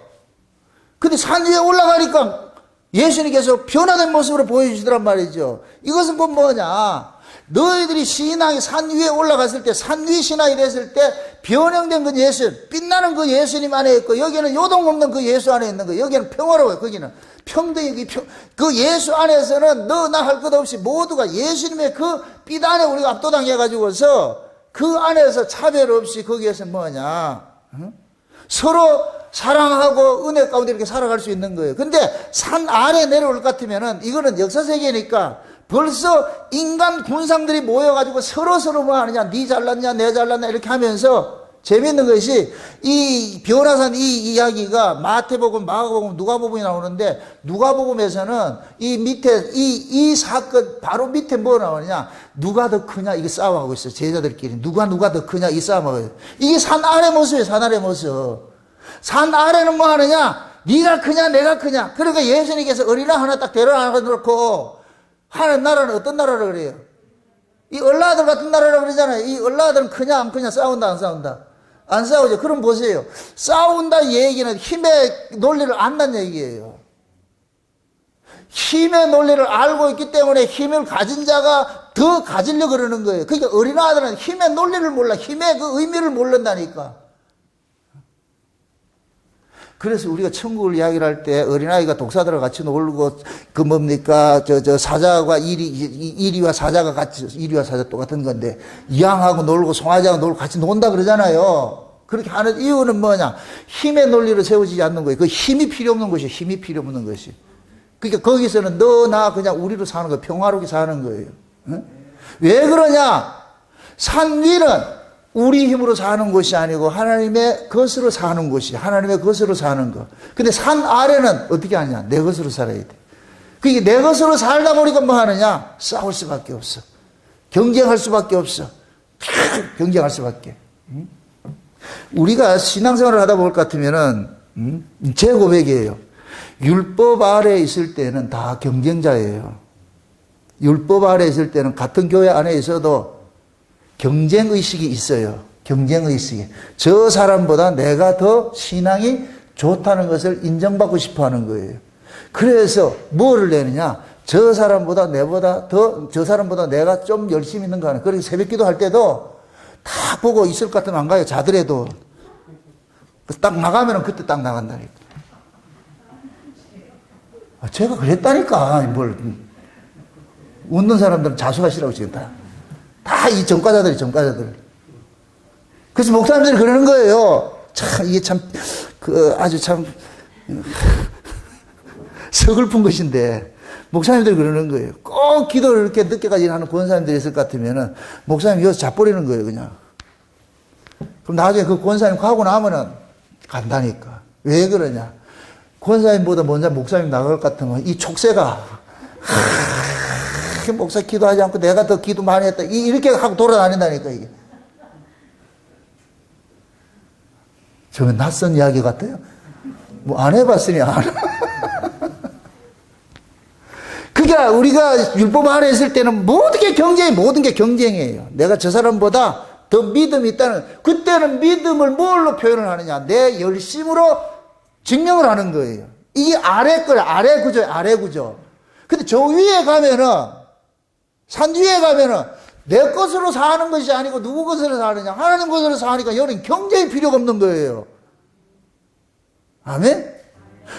근데 산 위에 올라가니까 예수님께서 변화된 모습으로 보여주시더란 말이죠. 이것은 곧 뭐냐? 너희들이 신앙이 산 위에 올라갔을 때, 산 위 신앙이 됐을 때 변형된 그 예수, 빛나는 그 예수님 안에 있고 여기는 요동 없는 그 예수 안에 있는 거. 여기는 평화로워요. 거기는 평등이 그 예수 안에서는 너 나 할 것 없이 모두가 예수님의 그 빛 안에 우리가 압도당해 가지고서 그 안에서 차별 없이 거기에서 뭐냐? 서로 사랑하고 은혜 가운데 이렇게 살아갈 수 있는 거예요. 근데 산 아래 내려올 것 같으면은 이거는 역사 세계니까 벌써 인간 군상들이 모여가지고 서로 뭐 하느냐, 니 잘났냐, 내 잘났냐 이렇게 하면서 재밌는 것이 이 변화산 이 이야기가 마태복음, 마가복음, 누가복음이 나오는데 누가복음에서는 이 밑에 이 사건 바로 밑에 뭐 나오느냐, 누가 더 크냐 이게 싸움하고 있어요. 제자들끼리 누가 더 크냐 이 싸움하고 있어요. 이게 산 아래 모습이에요. 산 아래 모습. 산 아래는 뭐 하느냐, 네가 크냐 내가 크냐. 그러니까 예수님께서 어린아 하나 딱 데려다 놓고 하는 나라는 어떤 나라를 그래요? 이 얼라들 같은 나라라고 그러잖아요. 이 얼라들은 크냐 안 크냐, 싸운다 안 싸운다? 안 싸우죠. 그럼 보세요. 싸운다 얘기는 힘의 논리를 안다는 얘기예요. 힘의 논리를 알고 있기 때문에 힘을 가진 자가 더 가지려고 그러는 거예요. 그러니까 어린아이들은 힘의 논리를 몰라. 힘의 그 의미를 모른다니까. 그래서 우리가 천국을 이야기를 할 때 어린아이가 독사들과 같이 놀고 그 뭡니까 저 사자와 이리와 사자가 같이, 이리와 사자 똑같은 건데 양하고 놀고 송아지하고 놀고 같이 논다 그러잖아요. 그렇게 하는 이유는 뭐냐, 힘의 논리를 세우지 않는 거예요. 그 힘이 필요 없는 것이, 힘이 필요 없는 것이. 그러니까 거기서는 너 나 그냥 우리로 사는 거예요. 평화롭게 사는 거예요. 응? 왜 그러냐, 산 위는 우리 힘으로 사는 것이 아니고 하나님의 것으로 사는 것이, 하나님의 것으로 사는 것. 근데 산 아래는 어떻게 하냐, 내 것으로 살아야 돼. 그게 내 것으로 살다 보니까 뭐 하느냐, 싸울 수밖에 없어. 경쟁할 수밖에 없어. 경쟁할 수밖에. 우리가 신앙생활을 하다 볼 것 같으면은 제 고백이에요. 율법 아래에 있을 때는 다 경쟁자예요. 율법 아래에 있을 때는 같은 교회 안에 있어도 경쟁의식이 있어요. 경쟁의식이. 저 사람보다 내가 더 신앙이 좋다는 것을 인정받고 싶어 하는 거예요. 그래서 뭐를 내느냐, 저 사람보다 내가 좀 열심히 있는 거 하는. 그래서 새벽 기도 할 때도 다 보고 있을 것 같으면 안 가요. 자더라도. 딱 나가면 그때 딱 나간다니까. 제가 그랬다니까. 뭘. 웃는 사람들은 자수하시라고 지금 다 이 전과자들. 그래서 목사님들이 그러는 거예요. 참, 이게 참, 아주 참, 서글픈 것인데, 목사님들이 그러는 거예요. 꼭 기도를 이렇게 늦게까지 하는 권사님들이 있을 것 같으면은, 목사님 여기서 자버리는 거예요, 그냥. 그럼 나중에 그 권사님 가고 나면은, 간다니까. 왜 그러냐. 권사님보다 먼저 목사님 나갈 것 같으면, 이 촉새가, 목사 기도하지 않고 내가 더 기도 많이 했다. 이렇게 하고 돌아다닌다니까, 이게. 저는 낯선 이야기 같아요. 뭐 안 해봤으니 안. 그게 우리가 율법 아래 있을 때는 모든 게 경쟁이에요. 내가 저 사람보다 더 믿음이 있다는, 그때는 믿음을 뭘로 표현을 하느냐. 내 열심으로 증명을 하는 거예요. 이게 아래 거예요. 아래 구조. 근데 저 위에 가면은, 산 위에 가면은 내 것으로 사는 것이 아니고 누구 것으로 사느냐, 하나님 것으로 사니까 여기는 경쟁이 필요가 없는 거예요. 아멘?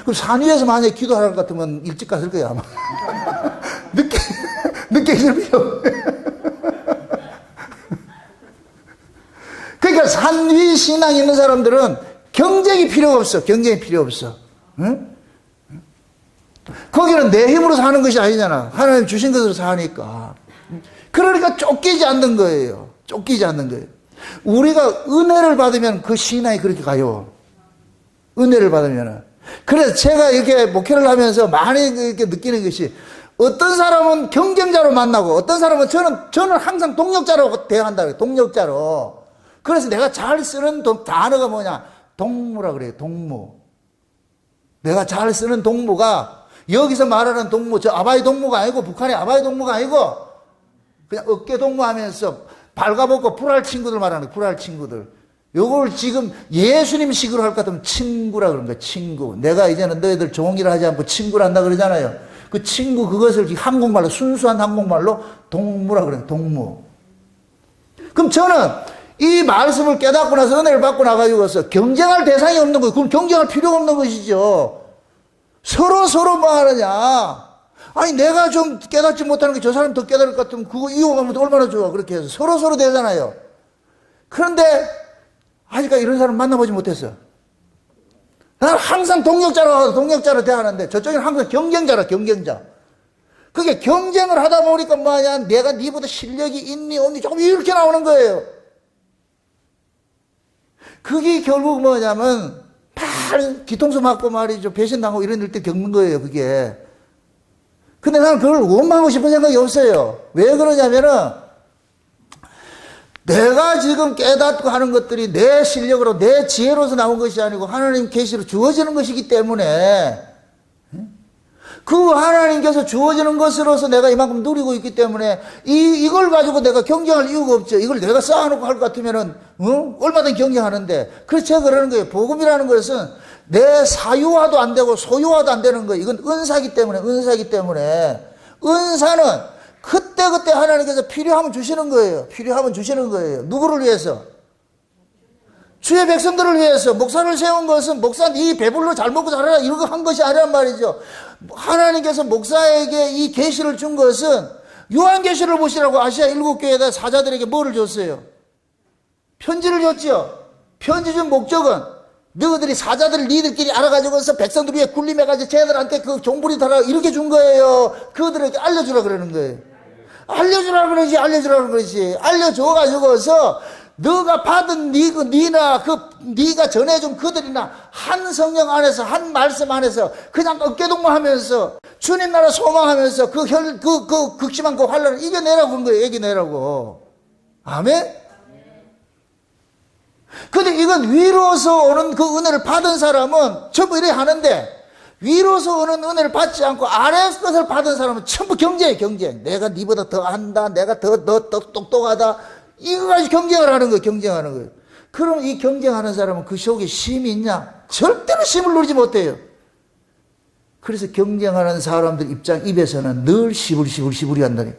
그럼 산 위에서 만약에 기도하는 것 같으면 일찍 갔을 거예요, 아마. 늦게 있을 필요 없어요. 그러니까 산 위 신앙이 있는 사람들은 경쟁이 필요가 없어. 응? 거기는 내 힘으로 사는 것이 아니잖아. 하나님 주신 것으로 사니까. 그러니까 쫓기지 않는 거예요. 우리가 은혜를 받으면 그 신앙이 그렇게 가요. 은혜를 받으면. 그래서 제가 이렇게 목회를 하면서 많이 이렇게 느끼는 것이, 어떤 사람은 경쟁자로 만나고, 어떤 사람은 저는 항상 동력자로 대한다. 동력자로. 그래서 내가 잘 쓰는 단어가 뭐냐? 동무라 그래요. 동무. 내가 잘 쓰는 동무가, 여기서 말하는 동무, 저 아바이 동무가 아니고, 북한의 아바이 동무가 아니고, 그냥 어깨 동무하면서 발가벗고 불알 친구들 말하는 거예요. 불알 친구들. 요걸 지금 예수님식으로 할 것 같으면 친구라 그러는 거예요. 친구. 내가 이제는 너희들 종이라 하지 않고 친구라 한다 그러잖아요. 그 친구, 그것을 한국말로, 순수한 한국말로 동무라 그래요. 동무. 그럼 저는 이 말씀을 깨닫고 나서 은혜를 받고 나가지고서 경쟁할 대상이 없는 거예요. 그럼 경쟁할 필요가 없는 것이죠. 서로 뭐 하느냐. 아니, 내가 좀 깨닫지 못하는 게 저 사람 더 깨달을 것 같으면 그거 이용하면 얼마나 좋아. 그렇게 해서 서로 되잖아요. 그런데 아직까지 이런 사람 만나보지 못했어. 나는 항상 동력자로 대하는데 저쪽에는 항상 경쟁자. 그게 경쟁을 하다 보니까 뭐냐, 내가 니보다 실력이 있니 없니 조금 이렇게 나오는 거예요. 그게 결국 뭐냐면 뒤통수 맞고 말이죠, 배신당하고 이런 일 때 겪는 거예요, 그게. 근데 나는 그걸 원망하고 싶은 생각이 없어요. 왜 그러냐면은 내가 지금 깨닫고 하는 것들이 내 실력으로 내 지혜로서 나온 것이 아니고 하나님 계시로 주어지는 것이기 때문에, 그 하나님께서 주어지는 것으로서 내가 이만큼 누리고 있기 때문에 이걸 가지고 내가 경쟁할 이유가 없죠. 이걸 내가 쌓아놓고 할 것 같으면은 얼마든지 경쟁하는데. 그래서 제가 그러는 거예요. 복음이라는 것은 내 사유화도 안 되고 소유화도 안 되는 거예요. 이건 은사기 때문에, 은사기 때문에. 은사는 그때그때 하나님께서 필요하면 주시는 거예요. 필요하면 주시는 거예요. 누구를 위해서? 주의 백성들을 위해서. 목사를 세운 것은 목사 네 배불러 잘 먹고 살아라 이런 거 한 것이 아니란 말이죠. 하나님께서 목사에게 이 계시를 준 것은 요한계시를 보시라고 아시아 7교회에다 사자들에게 뭐를 줬어요? 편지를 줬죠. 편지 준 목적은 너희들이 사자들을 니들끼리 알아가지고서 백성들 위에 군림해가지고 쟤들한테 그 종부리 달아 이렇게 준 거예요. 그들에게 알려주라 그러는 거예요. 알려주라 그러지, 알려주라 그러지. 알려줘가지고서 너가 받은 네가 전해준 그들이나 한 성령 안에서, 한 말씀 안에서 그냥 어깨동무하면서 주님 나라 소망하면서 그 극심한 그 환란을 이겨내라고 그런 거예요. 이겨내라고. 아멘? 근데 이건 위로서 오는 그 은혜를 받은 사람은 전부 이래 하는데, 위로서 오는 은혜를 받지 않고 아래 것을 받은 사람은 전부 경쟁이에요. 경쟁. 내가 니보다 더 한다, 내가 더 똑똑하다, 이거 가지고 경쟁을 하는 거예요. 경쟁하는 거예요. 그럼 이 경쟁하는 사람은 그 속에 힘이 있냐? 절대로 힘을 누리지 못해요. 그래서 경쟁하는 사람들 입에서는 늘 시부리 한다니.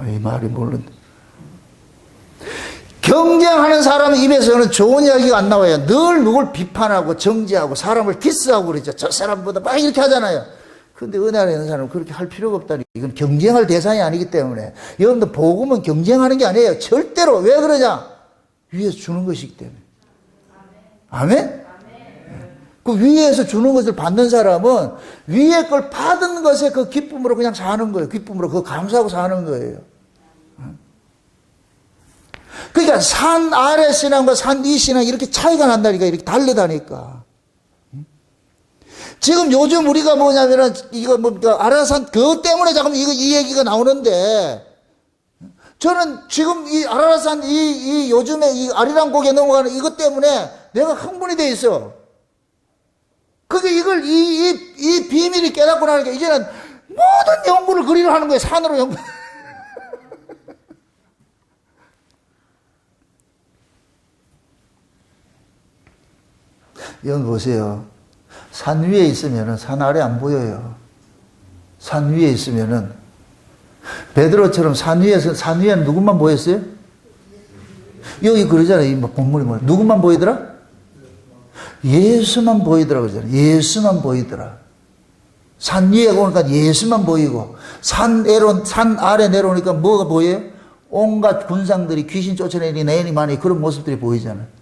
이 말이 모르는데. 경쟁하는 사람 입에서는 좋은 이야기가 안 나와요. 늘 누굴 비판하고 정죄하고 사람을 디스하고 그러죠. 저 사람보다 막 이렇게 하잖아요. 그런데 은혜 안에 있는 사람은 그렇게 할 필요가 없다니. 이건 경쟁할 대상이 아니기 때문에. 여러분들 복음은 경쟁하는 게 아니에요. 절대로. 왜 그러냐? 위에서 주는 것이기 때문에. 아멘? 그 위에서 주는 것을 받는 사람은 위에 걸 받은 것에 그 기쁨으로 그냥 사는 거예요. 기쁨으로 그거 감사하고 사는 거예요. 그러니까 산 아래 신앙과 산 위 신앙 이렇게 차이가 난다니까. 이렇게 다르다니까. 지금 요즘 우리가 뭐냐면은 이거 뭡니까 아라산 그것 때문에 잠깐 이 얘기가 나오는데, 저는 지금 이 아라산 이 요즘에 이 아리랑 고개 넘어가는 이것 때문에 내가 흥분이 돼 있어. 그게 이걸 이 비밀이 깨닫고 나니까 이제는 모든 연구를 그리로 하는 거예요. 산으로 연구. 여기 보세요. 산 위에 있으면은 산 아래 안 보여요. 산 위에 있으면은 베드로처럼 산 위에는 누구만 보였어요? 여기 그러잖아요. 이 본문이 뭐야? 누구만 보이더라? 예수만 보이더라 그러잖아요. 예수만 보이더라. 산 위에 오니까 예수만 보이고, 산 아래 내려오니까 뭐가 보여요? 온갖 군상들이 귀신 쫓아내니 애니만이 그런 모습들이 보이잖아요.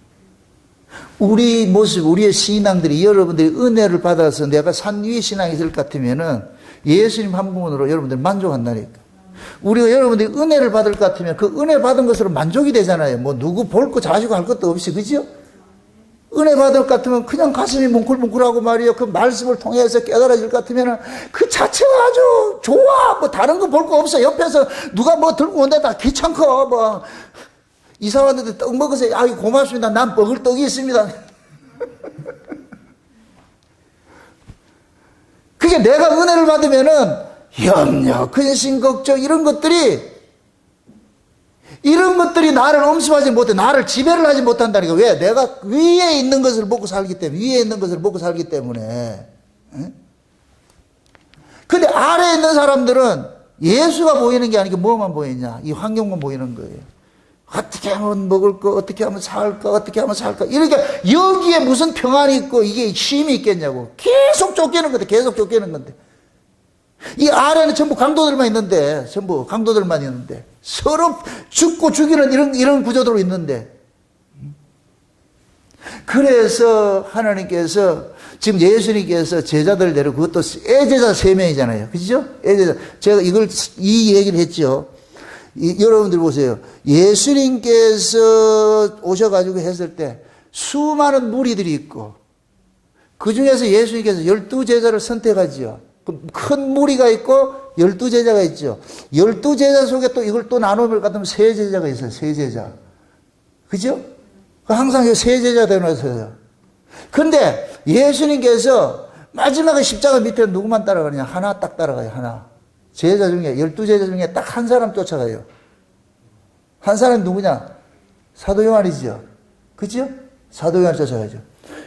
우리 모습, 우리의 신앙들이 여러분들이 은혜를 받아서 내가 산 위에 신앙이 있을 것 같으면은 예수님 한 분으로 여러분들 만족한다니까. 우리가 여러분들이 은혜를 받을 것 같으면 그 은혜 받은 것으로 만족이 되잖아요. 뭐 누구 볼 거 자시고 할 것도 없이, 그죠? 은혜 받을 것 같으면 그냥 가슴이 뭉클뭉클하고 말이요. 그 말씀을 통해서 깨달아질 것 같으면 그 자체가 아주 좋아. 뭐 다른 거 볼 거 없어. 옆에서 누가 뭐 들고 온다 다 귀찮고 뭐 이사 왔는데 떡 먹으세요. 아이 고맙습니다. 난 먹을 떡이 있습니다. 그게 내가 은혜를 받으면은 염려, 근심, 걱정 이런 것들이 나를 엄습하지 못해. 나를 지배를 하지 못한다니까. 왜? 내가 위에 있는 것을 먹고 살기 때문에. 위에 있는 것을 먹고 살기 때문에. 근데 아래에 있는 사람들은 예수가 보이는 게 아니고 뭐만 보이냐? 이 환경만 보이는 거예요. 어떻게 하면 먹을 거, 어떻게 하면 살까, 어떻게 하면 살까. 이러니까 여기에 무슨 평안이 있고 이게 쉼이 있겠냐고. 계속 쫓기는 건데, 계속 쫓기는 건데. 이 아래는 전부 강도들만 있는데, 서로 죽고 죽이는 이런 구조대로 있는데. 그래서 하나님께서 지금 예수님께서 제자들 데리고 그것도 애제자 3명이잖아요. 그죠? 애제자. 제가 이 얘기를 했죠. 여러분들 보세요. 예수님께서 오셔가지고 했을 때 수많은 무리들이 있고 그 중에서 예수님께서 12제자를 선택하지요. 큰 무리가 있고 12제자가 있죠. 12제자 속에 또 이걸 또 나누면 같으면 3제자가 있어요. 3제자. 그죠? 항상 3제자 되어놨어요. 근데 예수님께서 마지막에 십자가 밑에 누구만 따라가느냐? 하나 딱 따라가요. 하나. 제자 중에 12제자 중에 딱 한 사람 쫓아가요. 한 사람이 누구냐? 사도 요한이죠. 그죠? 사도 요한 쫓아가죠.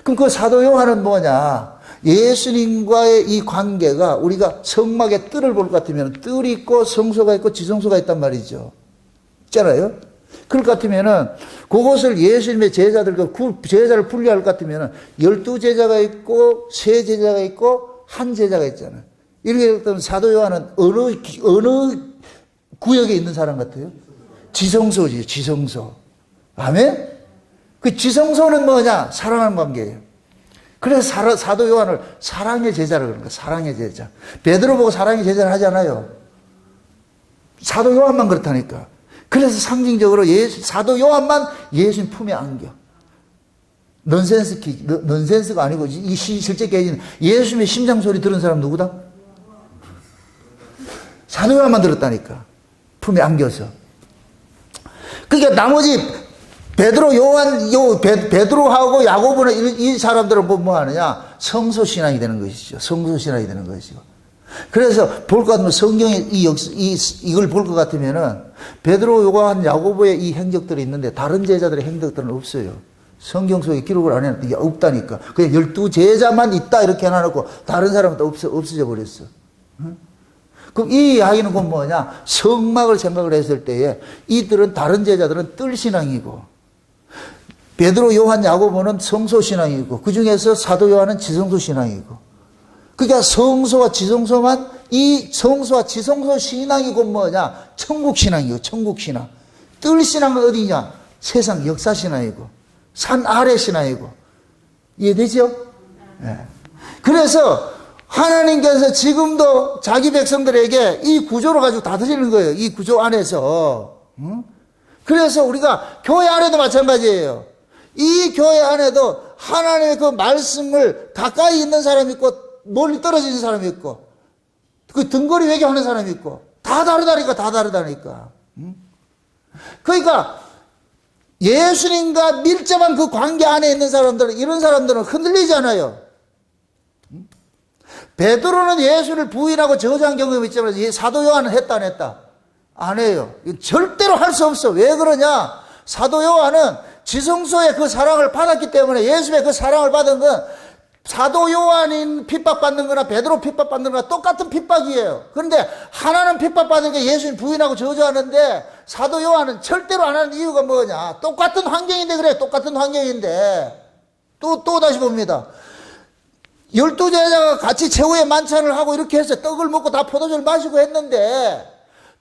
그럼 그 사도 요한은 뭐냐? 예수님과의 이 관계가 우리가 성막에 뜰을 볼 것 같으면 뜰이 있고 성소가 있고 지성소가 있단 말이죠. 있잖아요. 그럴 것 같으면은 그것을 예수님의 제자들과 제자를 분리할 것 같으면은 12제자가 있고 3제자가 있고 한 제자가 있잖아요. 이렇게 되면 사도 요한은 어느 구역에 있는 사람 같아요? 지성소지, 지성소. 아멘? 그 지성소는 뭐냐? 사랑하는 관계예요. 그래서 사도 요한을 사랑의 제자라고 그러는 거예요. 사랑의 제자. 베드로 보고 사랑의 제자를 하지 않아요. 사도 요한만 그렇다니까. 그래서 상징적으로 사도 요한만 예수님 품에 안겨. 넌센스가 아니고 이 실제 계시는 예수님의 심장 소리 들은 사람 누구다? 사도 요한만 들었다니까. 품에 안겨서. 그러니까 나머지 베드로, 요한, 베드로하고 야고보는 이 사람들은 뭐 하느냐? 성소신앙이 되는 것이죠. 성소신앙이 되는 것이고. 그래서 볼 것 같으면 성경에 이걸 볼 것 같으면은 베드로, 요한, 야고보의 이 행적들이 있는데 다른 제자들의 행적들은 없어요. 성경 속에 기록을 안 해놨는데 없다니까. 그냥 12제자만 있다 이렇게 해놔놓고 다른 사람은 또 없어져 버렸어. 응? 그럼 이 이야기는 곧 뭐냐? 성막을 생각을 했을 때에 이들은 다른 제자들은 뜰신앙이고 베드로, 요한, 야고보는 성소신앙이고 그 중에서 사도 요한은 지성소신앙이고 그러니까 성소와 지성소만 이 성소와 지성소 신앙이 곧 뭐냐? 천국신앙이고 천국신앙. 뜰신앙은 어디냐? 세상 역사신앙이고 산 아래 신앙이고 이해되죠? 네. 그래서 하나님께서 지금도 자기 백성들에게 이 구조를 가지고 다스리는 거예요. 이 구조 안에서. 그래서 우리가 교회 안에도 마찬가지예요. 이 교회 안에도 하나님의 그 말씀을 가까이 있는 사람이 있고 멀리 떨어지는 사람이 있고 그 등거리 회개하는 사람이 있고 다 다르다니까. 그러니까 예수님과 밀접한 그 관계 안에 있는 사람들은 이런 사람들은 흔들리지 않아요. 베드로는 예수를 부인하고 저주한 경험이 있지만 사도 요한은 했다 안 했다? 안 해요. 절대로 할 수 없어. 왜 그러냐? 사도 요한은 지성소의 그 사랑을 받았기 때문에 예수의 그 사랑을 받은 건 사도 요한인 핍박받는 거나 베드로 핍박받는 거나 똑같은 핍박이에요. 그런데 하나는 핍박받은 게 예수님 부인하고 저주하는데 사도 요한은 절대로 안 하는 이유가 뭐냐? 똑같은 환경인데 그래. 똑같은 환경인데 또 다시 봅니다. 12제자가 같이 최후의 만찬을 하고 이렇게 해서 떡을 먹고 다 포도주를 마시고 했는데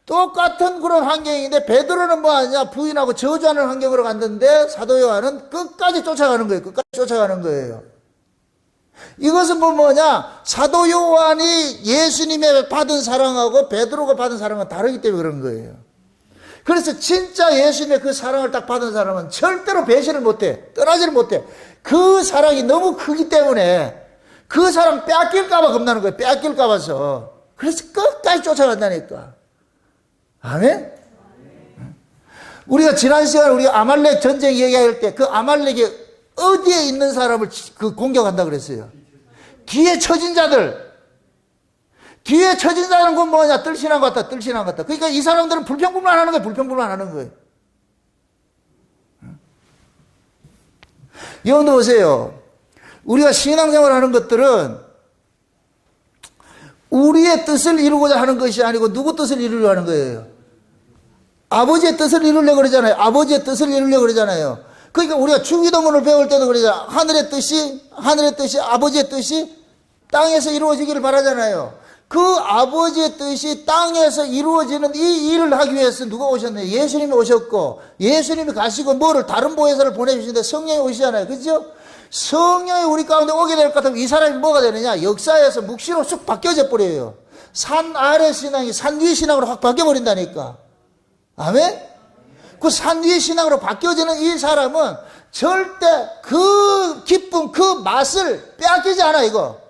똑같은 그런 환경인데 베드로는 뭐 하냐? 부인하고 저주하는 환경으로 갔는데 사도 요한은 끝까지 쫓아가는 거예요. 끝까지 쫓아가는 거예요. 이것은 뭐냐? 사도 요한이 예수님의 받은 사랑하고 베드로가 받은 사랑은 다르기 때문에 그런 거예요. 그래서 진짜 예수님의 그 사랑을 딱 받은 사람은 절대로 배신을 못해. 떠나지를 못해. 그 사랑이 너무 크기 때문에 그 사람 빼앗길까봐 겁나는 거예요. 빼앗길까봐서. 그래서 끝까지 쫓아간다니까. 아멘? 우리가 지난 시간에 우리가 아말렉 전쟁 얘기할 때 그 아말렉이 어디에 있는 사람을 공격한다 그랬어요? 뒤에 처진 자들. 뒤에 처진 자는 건 뭐냐? 뜰신앙 같다. 그러니까 이 사람들은 불평불만 하는 거예요. 불평불만 하는 거예요. 여러분들 보세요. 우리가 신앙생활 하는 것들은 우리의 뜻을 이루고자 하는 것이 아니고 누구 뜻을 이루려고 하는 거예요? 아버지의 뜻을 이루려고 그러잖아요. 아버지의 뜻을 이루려고 그러잖아요. 그러니까 우리가 주기도문을 배울 때도 그러잖아요. 하늘의 뜻이 아버지의 뜻이 땅에서 이루어지기를 바라잖아요. 그 아버지의 뜻이 땅에서 이루어지는 이 일을 하기 위해서 누가 오셨나요? 예수님이 오셨고, 예수님이 가시고 뭐를 다른 보혜사를 보내주시는데 성령이 오시잖아요. 그죠? 성령이 우리 가운데 오게 될 것 같으면 이 사람이 뭐가 되느냐? 역사에서 묵시로 쑥 바뀌어져 버려요. 산 아래 신앙이 산 위 신앙으로 확 바뀌어버린다니까. 아멘? 그 산 위 신앙으로 바뀌어지는 이 사람은 절대 그 기쁨, 그 맛을 빼앗기지 않아, 이거.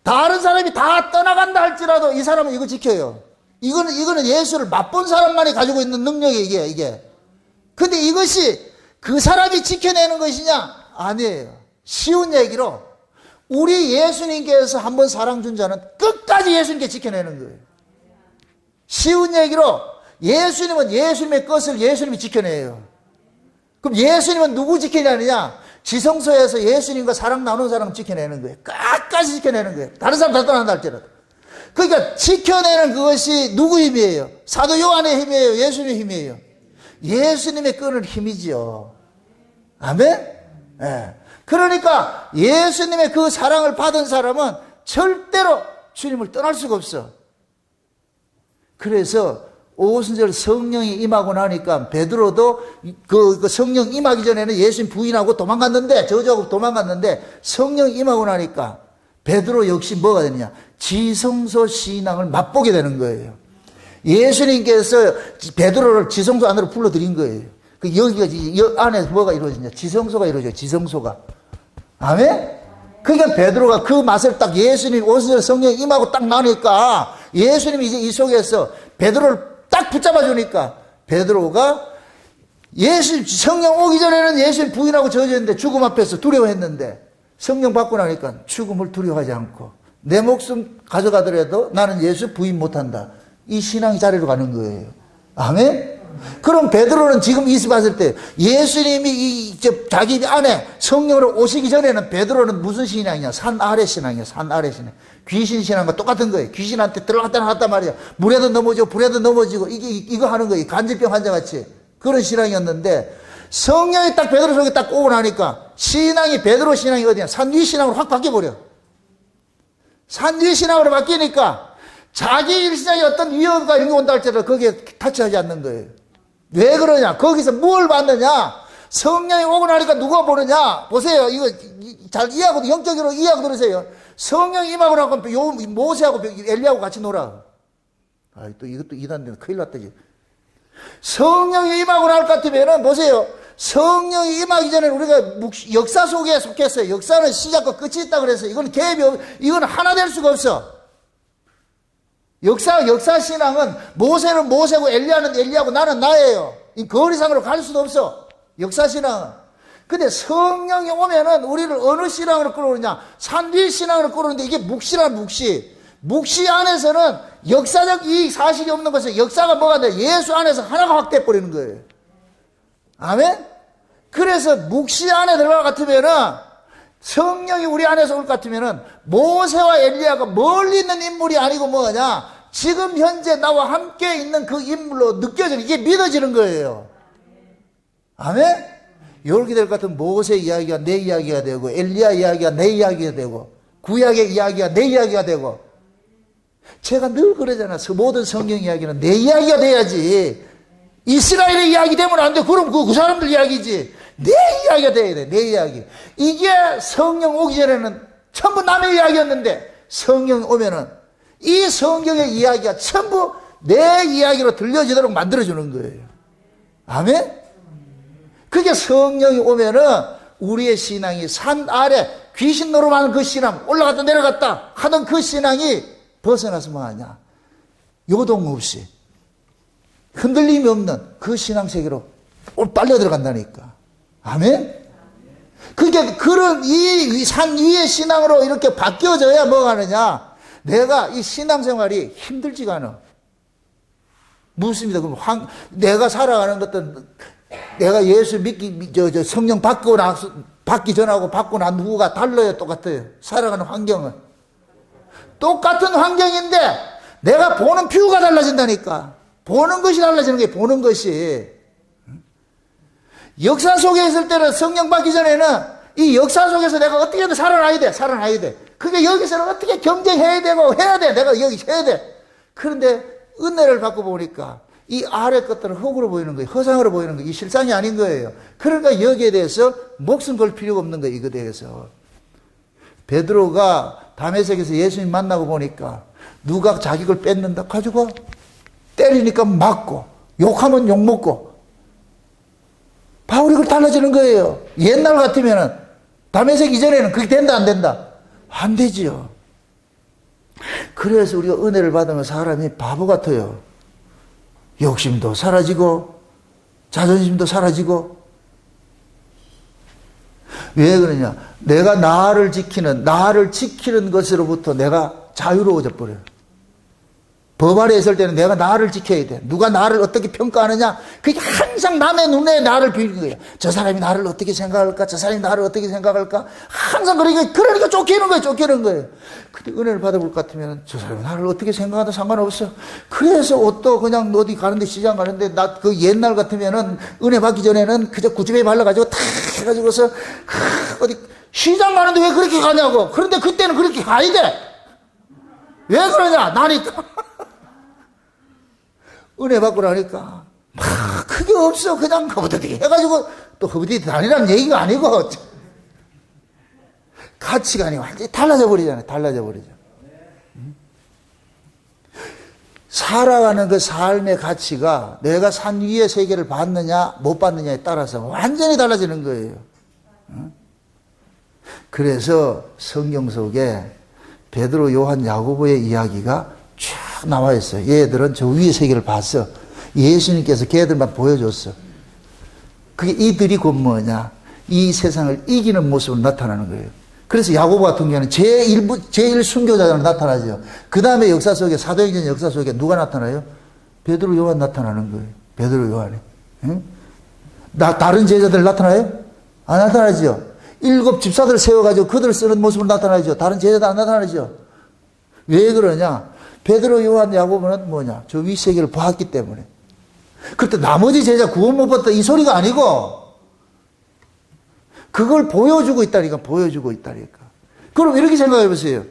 다른 사람이 다 떠나간다 할지라도 이 사람은 이거 지켜요. 이거는 예수를 맛본 사람만이 가지고 있는 능력이에요, 이게. 근데 이것이 그 사람이 지켜내는 것이냐? 아니에요. 쉬운 얘기로 우리 예수님께서 한번 사랑 준 자는 끝까지 예수님께 지켜내는 거예요. 쉬운 얘기로 예수님은 예수님의 것을 예수님이 지켜내요. 그럼 예수님은 누구 지켜내느냐? 지성소에서 예수님과 사랑 나누는 사람 지켜내는 거예요. 끝까지 지켜내는 거예요. 다른 사람 다 떠난다 할지라도. 그러니까 지켜내는 그것이 누구 힘이에요? 사도 요한의 힘이에요? 예수님의 힘이에요? 예수님의 끄는 힘이죠. 아멘? 네. 그러니까 예수님의 그 사랑을 받은 사람은 절대로 주님을 떠날 수가 없어. 그래서 오순절 성령이 임하고 나니까 베드로도 그 성령 임하기 전에는 예수님 부인하고 도망갔는데, 저주하고 도망갔는데, 성령 임하고 나니까 베드로 역시 뭐가 되느냐? 지성소 신앙을 맛보게 되는 거예요. 예수님께서 베드로를 지성소 안으로 불러들인 거예요. 여기가 안에 뭐가 이루어지냐? 지성소가 이루어져요. 지성소가. 아멘? 그러니까 베드로가 그 맛을 딱 예수님 오순절 성령 임하고 딱 나니까 예수님이 이제 이 속에서 베드로를 딱 붙잡아 주니까 베드로가 성령 오기 전에는 예수님 부인하고 저주했는데 죽음 앞에서 두려워했는데 성령 받고 나니까 죽음을 두려워하지 않고 내 목숨 가져가더라도 나는 예수 부인 못한다. 이 신앙이 자리로 가는 거예요. 아멘? 그럼 베드로는 지금 이 봤을 때 예수님이 자기 안에 성령으로 오시기 전에는 베드로는 무슨 신앙이냐? 산 아래 신앙이야. 산 아래 신앙. 귀신 신앙과 똑같은 거예요. 귀신한테 들어갔다 나왔단 말이야. 물에도 넘어지고 불에도 넘어지고 이거 하는 거예요. 간질병 환자같이. 그런 신앙이었는데 성령이 딱 베드로 속에 딱 오고 나니까 신앙이 베드로 신앙이 어디냐? 산 위 신앙으로 확 바뀌어버려. 산 위 신앙으로 바뀌니까 자기 일신앙에 어떤 위험과 이런 게 온다 할지라도 거기에 타치하지 않는 거예요. 왜 그러냐? 거기서 뭘 받느냐? 성령이 오고 나니까 누가 보느냐? 보세요. 이거 잘 이해하고, 영적으로 이해하고 들으세요. 성령이 임하고 나고 모세하고 엘리야하고 같이 놀아. 또 이것도 이단되면 큰일 났다지. 성령이 임하고 날 것 같으면은, 보세요. 성령이 임하기 전에 우리가 역사 속에 속했어요. 역사는 시작과 끝이 있다 그랬어요. 이건 하나 될 수가 없어. 역사 신앙은 모세는 모세고 엘리야는 엘리야고 나는 나예요. 이 거리상으로 갈 수도 없어. 역사 신앙은. 근데 성령이 오면은 우리를 어느 신앙으로 끌어오느냐? 산 위 신앙으로 끌어오는데 이게 묵시란 묵시. 묵시 안에서는 역사적 이 사실이 없는 것은 역사가 뭐가 돼? 예수 안에서 하나가 확대해 버리는 거예요. 아멘? 그래서 묵시 안에 들어갈 것 같으면은 성령이 우리 안에서 올 것 같으면은 모세와 엘리야가 멀리 있는 인물이 아니고 뭐냐? 지금 현재 나와 함께 있는 그 인물로 느껴지는, 이게 믿어지는 거예요. 아멘? 이렇게 될 것 같으면 모세 이야기가 내 이야기가 되고 엘리야 이야기가 내 이야기가 되고 구약의 이야기가 내 이야기가 되고, 제가 늘 그러잖아. 모든 성경 이야기는 내 이야기가 돼야지. 이스라엘의 이야기 되면 안 돼. 그럼 그 사람들 이야기지. 내 이야기가 돼야 돼. 내 이야기. 이게 성령 오기 전에는 전부 남의 이야기였는데 성령 오면은 이 성경의 이야기가 전부 내 이야기로 들려지도록 만들어주는 거예요. 아멘? 그게 성령이 오면은 우리의 신앙이 산 아래 귀신 노름하는 그 신앙, 올라갔다 내려갔다 하던 그 신앙이 벗어나서 뭐하냐? 요동 없이 흔들림이 없는 그 신앙 세계로 빨려 들어간다니까. 아멘? 그게 그런 이 산 위의 신앙으로 이렇게 바뀌어져야 뭐가 하느냐? 내가 이 신앙생활이 힘들지가 않아. 묻습니다. 그럼 내가 살아가는 것도 내가 예수 성령 받기 전하고 받고 난 후가 달라요. 똑같아요. 살아가는 환경은. 똑같은 환경인데 내가 보는 뷰가 달라진다니까. 보는 것이 달라지는 게 보는 것이. 역사 속에 있을 때는 성령 받기 전에는 이 역사 속에서 내가 어떻게든 살아나야 돼. 그게 여기서는 어떻게 경쟁해야 되고 해야 돼. 내가 여기 해야 돼. 그런데 은혜를 받고 보니까 이 아래 것들은 흙으로 보이는 거예요. 허상으로 보이는 거예요. 이 실상이 아닌 거예요. 그러니까 여기에 대해서 목숨 걸 필요가 없는 거예요. 이거에 대해서. 베드로가 다메섹에서 예수님 만나고 보니까 누가 자기 걸 뺏는다 가지고 때리니까 맞고 욕하면 욕먹고 바울이 그걸 달라지는 거예요. 옛날 같으면은 다메섹 이전에는 그게 된다 안 된다? 안 되지요. 그래서 우리가 은혜를 받으면 사람이 바보 같아요. 욕심도 사라지고 자존심도 사라지고. 왜 그러냐? 내가 나를 지키는 것으로부터 내가 자유로워져 버려요. 법 아래 있을 때는 내가 나를 지켜야 돼. 누가 나를 어떻게 평가하느냐? 그게 항상 남의 눈에 나를 비는 거예요. 저 사람이 나를 어떻게 생각할까? 저 사람이 나를 어떻게 생각할까? 항상 그러니까 쫓기는 거예요. 근데 은혜를 받아볼 것 같으면 저 사람이 나를 어떻게 생각하든 상관없어. 그래서 옷도 그냥 어디 가는데 시장 가는데 나 그 옛날 같으면은 은혜 받기 전에는 그저 구집에 발라가지고 탁 해가지고서 어디 시장 가는데 왜 그렇게 가냐고. 그런데 그때는 그렇게 가야 돼. 왜 그러냐? 나니까. 은혜 받고 나니까 막 그게 없어. 그냥 허브디디 해가지고 또 허브디디 다니라는 얘기가 아니고 가치관이 완전히 달라져 버리잖아요. 살아가는 그 삶의 가치가 내가 산 위의 세계를 받느냐 못 받느냐에 따라서 완전히 달라지는 거예요. 그래서 성경 속에 베드로, 요한, 야고보의 이야기가 쭉 나와 있어요. 얘들은 저 위의 세계를 봤어. 예수님께서 걔들만 보여줬어. 그게 이들이 곧 뭐냐? 이 세상을 이기는 모습으로 나타나는 거예요. 그래서 야고보 같은 경우는 제1 순교자로 나타나죠. 그 다음에 역사 속에, 사도행전 역사 속에 누가 나타나요? 베드로, 요한 나타나는 거예요. 베드로, 요한이. 응? 다른 제자들 나타나요? 안 나타나죠. 7 집사들 세워가지고 그들 쓰는 모습으로 나타나죠. 다른 제자들 안 나타나죠. 왜 그러냐? 베드로, 요한, 야고보는 뭐냐? 저 윗세계를 봤기 때문에. 그때 나머지 제자 구원 못 받다 이 소리가 아니고 그걸 보여주고 있다니까. 그럼 이렇게 생각해 보세요.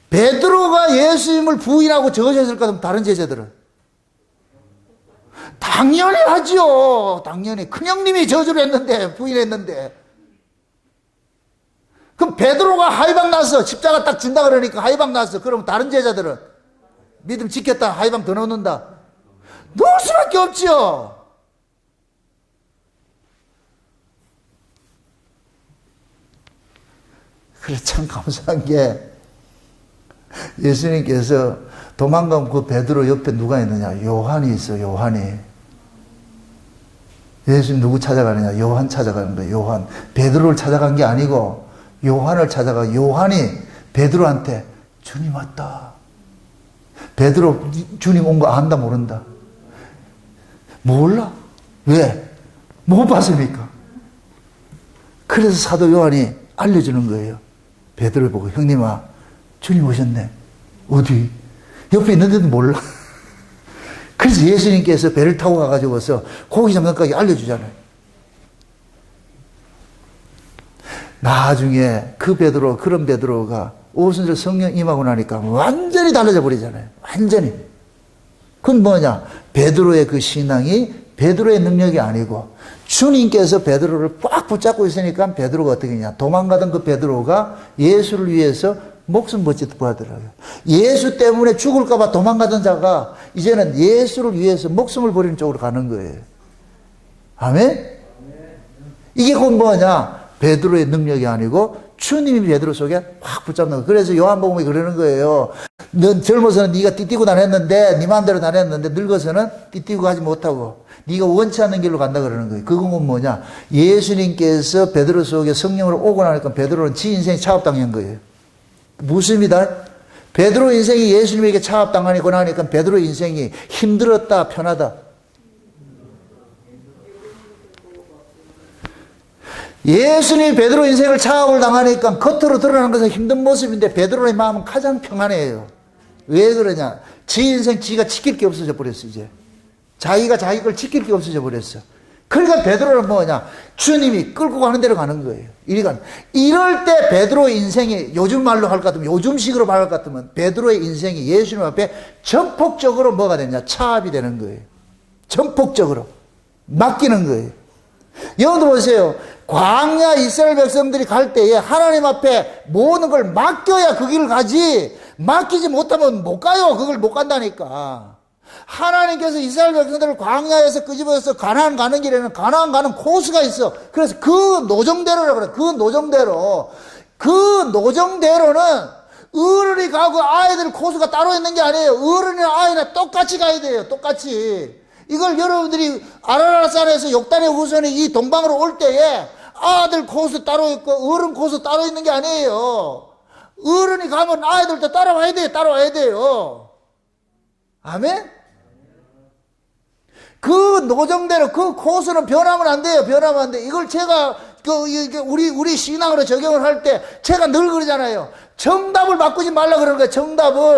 베드로가 예수님을 부인하고 저주했을까? 그럼 다른 제자들은? 당연히 하죠. 당연히. 큰형님이 저주를 했는데, 부인했는데. 그럼 베드로가 하이방 났어. 십자가 딱 진다 그러니까 하이방 났어. 그럼 다른 제자들은? 믿음 지켰다. 하이방 더 넣는다. 넣을 수밖에 없지요. 그래서 참 감사한 게 예수님께서 도망간 그 베드로 옆에 누가 있느냐? 요한이 있어. 요한이. 예수님 누구 찾아가느냐? 요한 찾아가는 거예요. 요한. 베드로를 찾아간 게 아니고 요한을 찾아가. 요한이 베드로한테 주님 왔다. 베드로 주님 온 거 안다 모른다? 몰라. 왜? 못 봤으니까. 그래서 사도 요한이 알려주는 거예요. 베드로를 보고 형님아 주님 오셨네. 어디? 옆에 있는데도 몰라. 그래서 예수님께서 배를 타고 가가지고서 고기 잡는 것까지 알려주잖아요. 나중에 그 베드로, 그런 베드로가 오순절 성령 임하고 나니까 완전히 달라져 버리잖아요. 완전히. 그건 뭐냐? 베드로의 그 신앙이 베드로의 능력이 아니고 주님께서 베드로를 꽉 붙잡고 있으니까 베드로가 어떻게 했냐? 도망가던 그 베드로가 예수를 위해서 목숨 버짓 구하더라고요. 예수 때문에 죽을까봐 도망가던 자가 이제는 예수를 위해서 목숨을 버리는 쪽으로 가는 거예요. 아멘? 이게 곧 뭐냐? 베드로의 능력이 아니고 주님이 베드로 속에 확 붙잡는 거예요. 그래서 요한복음이 그러는 거예요. 넌 젊어서는 네가 띠띠고 다녔는데 네 마음대로 다녔는데 늙어서는 띠띠고 가지 못하고 네가 원치 않는 길로 간다 그러는 거예요. 그건 뭐냐? 예수님께서 베드로 속에 성령으로 오고 나니까 베드로는 지 인생이 차압당한 거예요. 무엇입니다? 베드로 인생이 예수님에게 차압당하고 나니까 베드로 인생이 힘들었다, 편하다. 예수님이 베드로 인생을 차압을 당하니까 겉으로 드러나는 것은 힘든 모습인데 베드로의 마음은 가장 평안해요. 왜 그러냐? 지 인생 지가 지킬 게 없어져 버렸어. 이제 자기가 자기 걸 지킬 게 없어져 버렸어. 그러니까 베드로는 뭐냐? 주님이 끌고 가는 대로 가는 거예요. 이럴 때 베드로의 인생이 요즘 말로 할 것 같으면, 요즘식으로 말할 것 같으면 베드로의 인생이 예수님 앞에 전폭적으로 뭐가 되냐? 차압이 되는 거예요. 전폭적으로 맡기는 거예요. 여러분들 보세요. 광야 이스라엘 백성들이 갈 때에 하나님 앞에 모든 걸 맡겨야 그 길을 가지, 맡기지 못하면 못 가요. 그걸 못 간다니까. 하나님께서 이스라엘 백성들을 광야에서 끄집어서 가나안 가는 길에는 가나안 가는 코스가 있어. 그래서 그 노정대로라고 그래. 그 노정대로는 어른이 가고 아이들 코스가 따로 있는 게 아니에요. 어른이나 아이나 똑같이 가야 돼요. 똑같이. 이걸 여러분들이 아라라산에서 욕단의 후손이 이 동방으로 올 때에 아들 코스 따로 있고 어른 코스 따로 있는 게 아니에요. 어른이 가면 아이들도 따라와야 돼요. 따라와야 돼요. 아멘? 그 노정대로 그 코스는 변하면 안 돼요. 변하면 안 돼. 이걸 제가 우리 신앙으로 적용을 할 때 제가 늘 그러잖아요. 정답을 바꾸지 말라 그러는 거예요.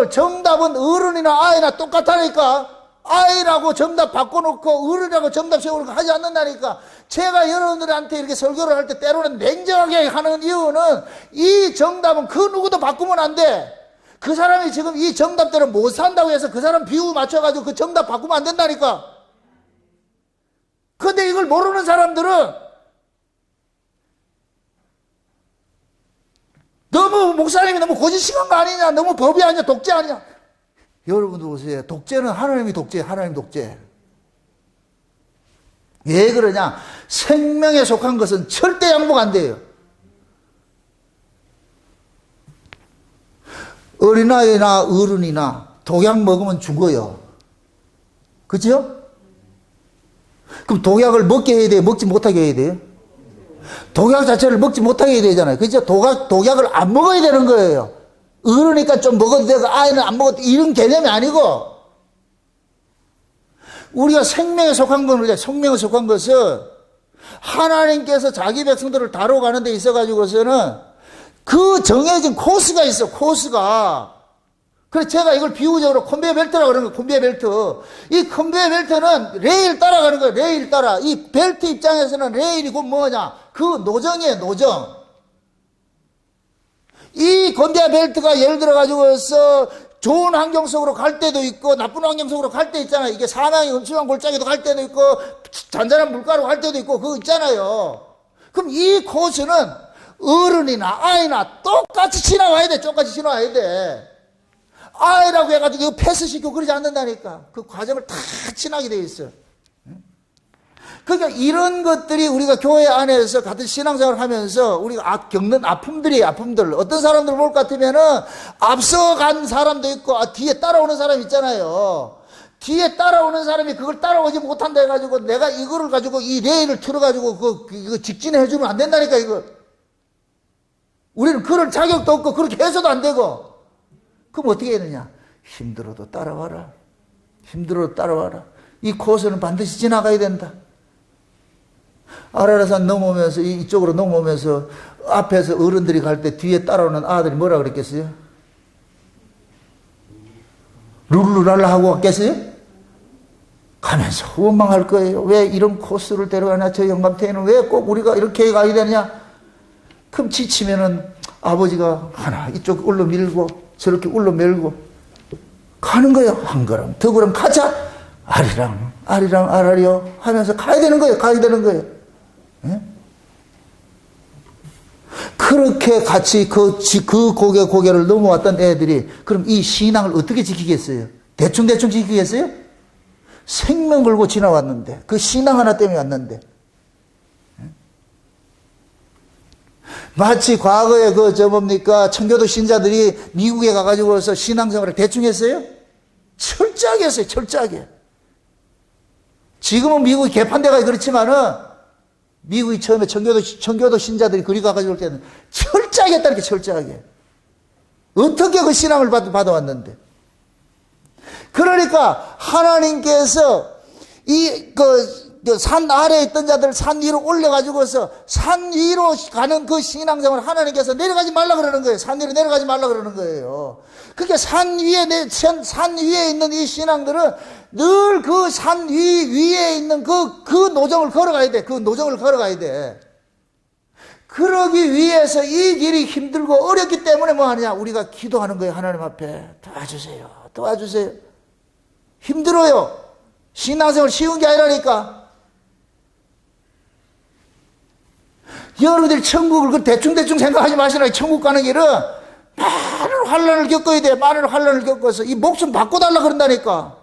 정답은 어른이나 아이나 똑같다니까. 아이라고 정답 바꿔놓고 어른이라고 정답 세우는 거 하지 않는다니까. 제가 여러분들한테 이렇게 설교를 할 때 때로는 냉정하게 하는 이유는 이 정답은 그 누구도 바꾸면 안 돼. 그 사람이 지금 이 정답대로 못 산다고 해서 그 사람 비유 맞춰가지고 그 정답 바꾸면 안 된다니까. 근데 이걸 모르는 사람들은 너무 목사님이 너무 고지식한 거 아니냐, 너무 법이 아니냐, 독재 아니냐. 여러분도 보세요. 독재는 하나님이 독재, 하나님 독재. 왜 그러냐? 생명에 속한 것은 절대 양보가 안 돼요. 어린아이나 어른이나 독약 먹으면 죽어요. 그죠? 그럼 독약을 먹게 해야 돼요? 먹지 못하게 해야 돼요? 독약 자체를 먹지 못하게 해야 되잖아요. 그죠? 독약을 안 먹어야 되는 거예요. 어르니까 좀 먹어도 되고 아이는 안 먹어도 이런 개념이 아니고, 우리가 생명에 속한 건, 생명에 속한 것은 하나님께서 자기 백성들을 다뤄가는 데 있어가지고서는 그 정해진 코스가 있어, 코스가. 그래서 제가 이걸 비유적으로 컨베이어 벨트라고 그러는 거예요, 컨베이어 벨트. 이 컨베이어 벨트는 레일 따라가는 거예요, 레일 따라. 이 벨트 입장에서는 레일이 곧 뭐냐? 그 노정이에요, 노정. 이 컨베이어 벨트가 예를 들어가지고서 좋은 환경 속으로 갈 때도 있고 나쁜 환경 속으로 갈 때 있잖아요. 이게 사망이 음침한 골짜기도 갈 때도 있고 잔잔한 물가로 갈 때도 있고 그거 있잖아요. 그럼 이 코스는 어른이나 아이나 똑같이 지나와야 돼. 똑같이 지나와야 돼. 아이라고 해가지고 이거 패스시키고 그러지 않는다니까. 그 과정을 다 지나게 돼 있어요. 그러니까 이런 것들이 우리가 교회 안에서 같은 신앙생활을 하면서 우리가 겪는 아픔들. 어떤 사람들 볼 것 같으면은 앞서간 사람도 있고 뒤에 따라오는 사람 있잖아요. 뒤에 따라오는 사람이 그걸 따라오지 못한다 해가지고 내가 이거를 가지고 이 레일을 틀어가지고 그거 직진해주면 안 된다니까, 이거. 우리는 그럴 자격도 없고 그렇게 해서도 안 되고. 그럼 어떻게 해야 되냐? 힘들어도 따라와라. 힘들어도 따라와라. 이 코스는 반드시 지나가야 된다. 아라라산 넘어오면서 이쪽으로 넘어오면서 앞에서 어른들이 갈 때 뒤에 따라오는 아들이 뭐라 그랬겠어요? 룰루랄라 하고 왔겠어요? 가면서 원망할 거예요. 왜 이런 코스를 데려가냐? 저 영감태에는 왜 꼭 우리가 이렇게 가야 되냐? 그럼 지치면은 아버지가 하나 이쪽 울러 밀고 저렇게 울러 밀고 가는 거예요. 한 걸음 두 걸음 가자. 아리랑 아라리요 하면서 가야 되는 거예요. 가야 되는 거예요. 예? 그렇게 같이 그 고개를 넘어왔던 애들이 그럼 이 신앙을 어떻게 지키겠어요? 대충 지키겠어요? 생명 걸고 지나왔는데, 그 신앙 하나 때문에 왔는데. 마치 과거에 청교도 신자들이 미국에 가가지고서 신앙생활을 대충 했어요? 철저하게 했어요, 철저하게. 지금은 미국이 개판돼가 그렇지만은 미국이 처음에 청교도 신자들이 그리 가가지고 올 때는 철저하게 했다니까, 철저하게. 어떻게 그 신앙을 받아왔는데. 그러니까 하나님께서 산 아래에 있던 자들 산 위로 올려가지고서 산 위로 가는 그 신앙생활을 하나님께서 내려가지 말라 그러는 거예요. 산 위로 내려가지 말라 그러는 거예요. 그러니까 산 위에 있는 이 신앙들은 늘 그 산 위에 있는 그 노정을 걸어가야 돼. 그 노정을 걸어가야 돼. 그러기 위해서 이 길이 힘들고 어렵기 때문에 뭐 하느냐? 우리가 기도하는 거예요. 하나님 앞에 도와주세요. 도와주세요. 힘들어요. 신앙생활 쉬운 게 아니라니까. 여러분들이 천국을 그 대충대충 생각하지 마시라. 천국 가는 길은 많은 환난을 겪어야 돼. 많은 환난을 겪어서 이 목숨 바꿔달라 그런다니까.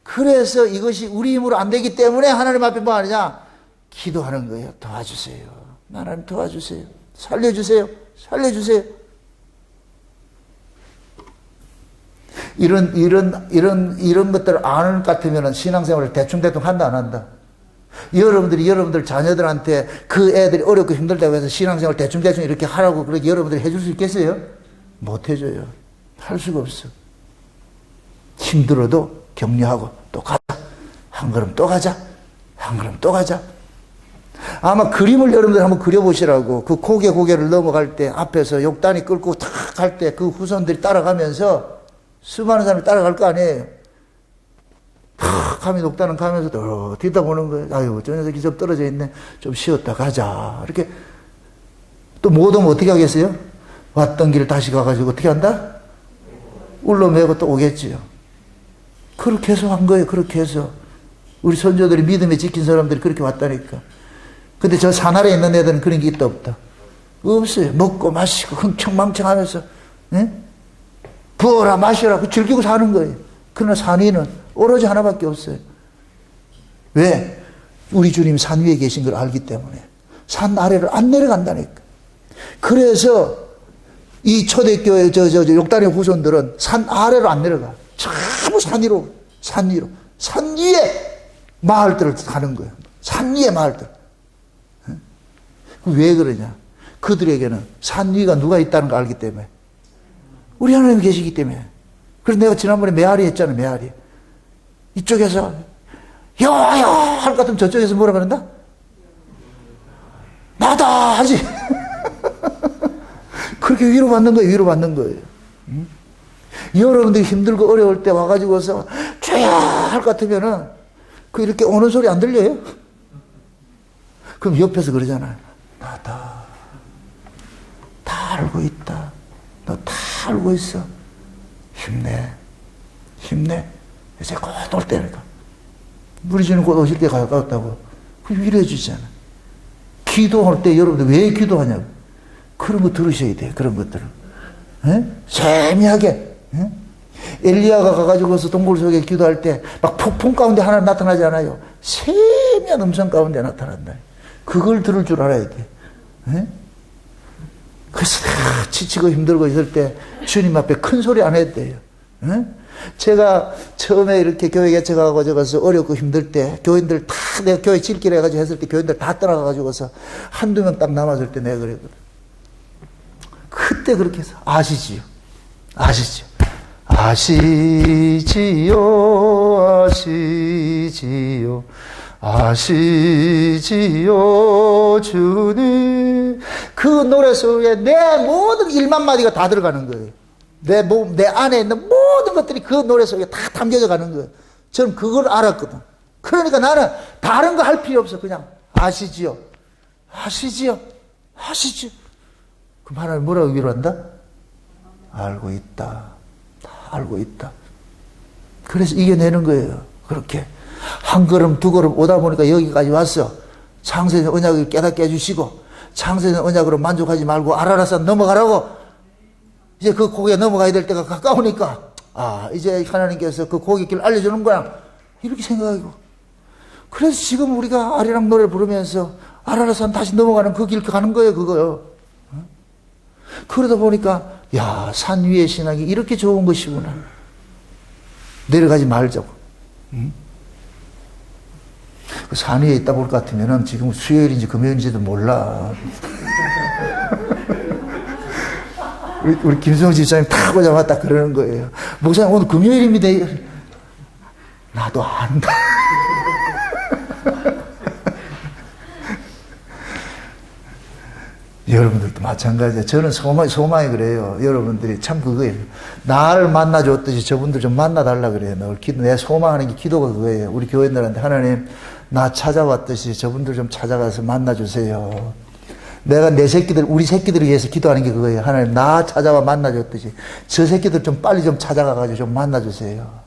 그래서 이것이 우리 힘으로 안 되기 때문에 하나님 앞에 뭐 하느냐? 기도하는 거예요. 도와주세요. 하나님 도와주세요. 살려주세요. 살려주세요. 이런 것들을 아는 것 같으면 신앙생활을 대충대충 한다, 안 한다? 여러분들이 여러분들 자녀들한테 그 애들이 어렵고 힘들다고 해서 신앙생활 대충대충 이렇게 하라고 그렇게 여러분들이 해줄 수 있겠어요? 못 해줘요. 할 수가 없어. 힘들어도 격려하고 또 가자. 한 걸음 또 가자. 한 걸음 또 가자. 아마 그림을 여러분들 한번 그려보시라고. 그 고개를 넘어갈 때 앞에서 욕단이 끌고 탁 갈 때 그 후손들이 따라가면서 수많은 사람이 따라갈 거 아니에요. 탁 가면 녹단은 가면서 뒤다보는 거예요. 아유, 저 녀석이 좀 떨어져 있네. 좀 쉬었다 가자. 이렇게 또 못 오면 어떻게 하겠어요? 왔던 길 다시 가가지고 어떻게 한다? 울러매고 또 오겠지요. 그렇게 해서 한 거예요. 그렇게 해서 우리 선조들이 믿음에 지킨 사람들이 그렇게 왔다니까. 근데 저 산 아래에 있는 애들은 그런 게 있다 없다? 없어요. 먹고 마시고 흥청망청하면서 부어라 마셔라 그 즐기고 사는 거예요. 그러나 산 위는 오로지 하나밖에 없어요. 왜? 우리 주님 산 위에 계신 걸 알기 때문에. 산 아래를 안 내려간다니까. 그래서 이 초대교회 욕단의 후손들은 산 아래로 안 내려가. 전부 산 위로 산 위에 마을들을 가는 거예요. 산 위에 마을들. 왜 그러냐? 그들에게는 산 위가 누가 있다는 걸 알기 때문에. 우리 하나님이 계시기 때문에. 그래서 내가 지난번에 메아리 했잖아요. 메아리. 이쪽에서 여호와여 할 것 같으면 저쪽에서 뭐라 그런다? 나다 하지. 그렇게 위로받는 거예요. 위로받는 거예요. 여러분들이 힘들고 어려울 때 와가지고서 주야 할 것 같으면은 그 이렇게 오는 소리 안 들려요? 그럼 옆에서 그러잖아요. 나다. 다 알고 있다. 너 다 알고 있어. 힘내. 힘내. 이제 곧 올 때니까. 우리 주님 곧 오실 때 가까웠다고. 그 위로해 주잖아. 기도할 때 여러분들 왜 기도하냐고. 그런 거 들으셔야 돼요. 그런 것들을. 에? 세미하게. 에? 엘리야가 가가지고서 동굴 속에 기도할 때 막 폭풍 가운데 하나님 나타나지 않아요. 세미한 음성 가운데 나타난다. 그걸 들을 줄 알아야 돼. 에? 그래서 지치고 힘들고 있을 때 주님 앞에 큰 소리 안 해도 돼요. 에? 제가 처음에 이렇게 교회 개척하고서 어렵고 힘들 때 교인들 다 내가 교회 질길 해가지고 했을 때 교인들 다 떠나가가지고서 한두 명 딱 남았을 때 내가 그랬거든. 그때 그렇게 해서 아시지요? 아시죠? 아시지요? 아시지요? 아시지요? 주님. 그 노래 속에 내 모든 1만 마디가 다 들어가는 거예요. 내 안에 있는 모든 것들이 그 노래 속에 다 담겨져 가는 거예요. 저는 그걸 알았거든. 그러니까 나는 다른 거 할 필요 없어. 그냥 아시지요? 아시지요? 아시지요? 그럼 하나님 뭐라고 위로한다? 알고 있다. 다 알고 있다. 그래서 이겨내는 거예요. 그렇게. 한 걸음 두 걸음 오다 보니까 여기까지 왔어. 창세전 언약을 깨닫게 해주시고 창세전 언약으로 만족하지 말고 아라라산 넘어가라고. 이제 그 고개 넘어가야 될 때가 가까우니까 이제 하나님께서 그 고갯길 알려주는 거야. 이렇게 생각하고. 그래서 지금 우리가 아리랑 노래를 부르면서 아라라산 다시 넘어가는 그 길 가는 거예요. 그거요. 그러다 보니까 야, 산 위의 신앙이 이렇게 좋은 것이구나. 내려가지 말자고. 산 위에 있다 볼 것 같으면 지금 수요일인지 금요일인지도 몰라. 우리 김성호 집사님 탁 오자마자 그러는 거예요. 목사님 오늘 금요일입니다. 나도 안다. 여러분들도 마찬가지예요. 저는 소망이 그래요. 여러분들이 참 그거예요. 나를 만나줬듯이 저분들 좀 만나달라 그래요. 내 소망하는 게 기도가 그거예요. 우리 교인들한테 하나님 나 찾아왔듯이 저분들 좀 찾아가서 만나주세요. 내가 내 새끼들, 우리 새끼들을 위해서 기도하는 게 그거예요. 하나님 나 찾아와 만나줬듯이 저 새끼들 좀 빨리 좀 찾아가가지고 좀 만나주세요.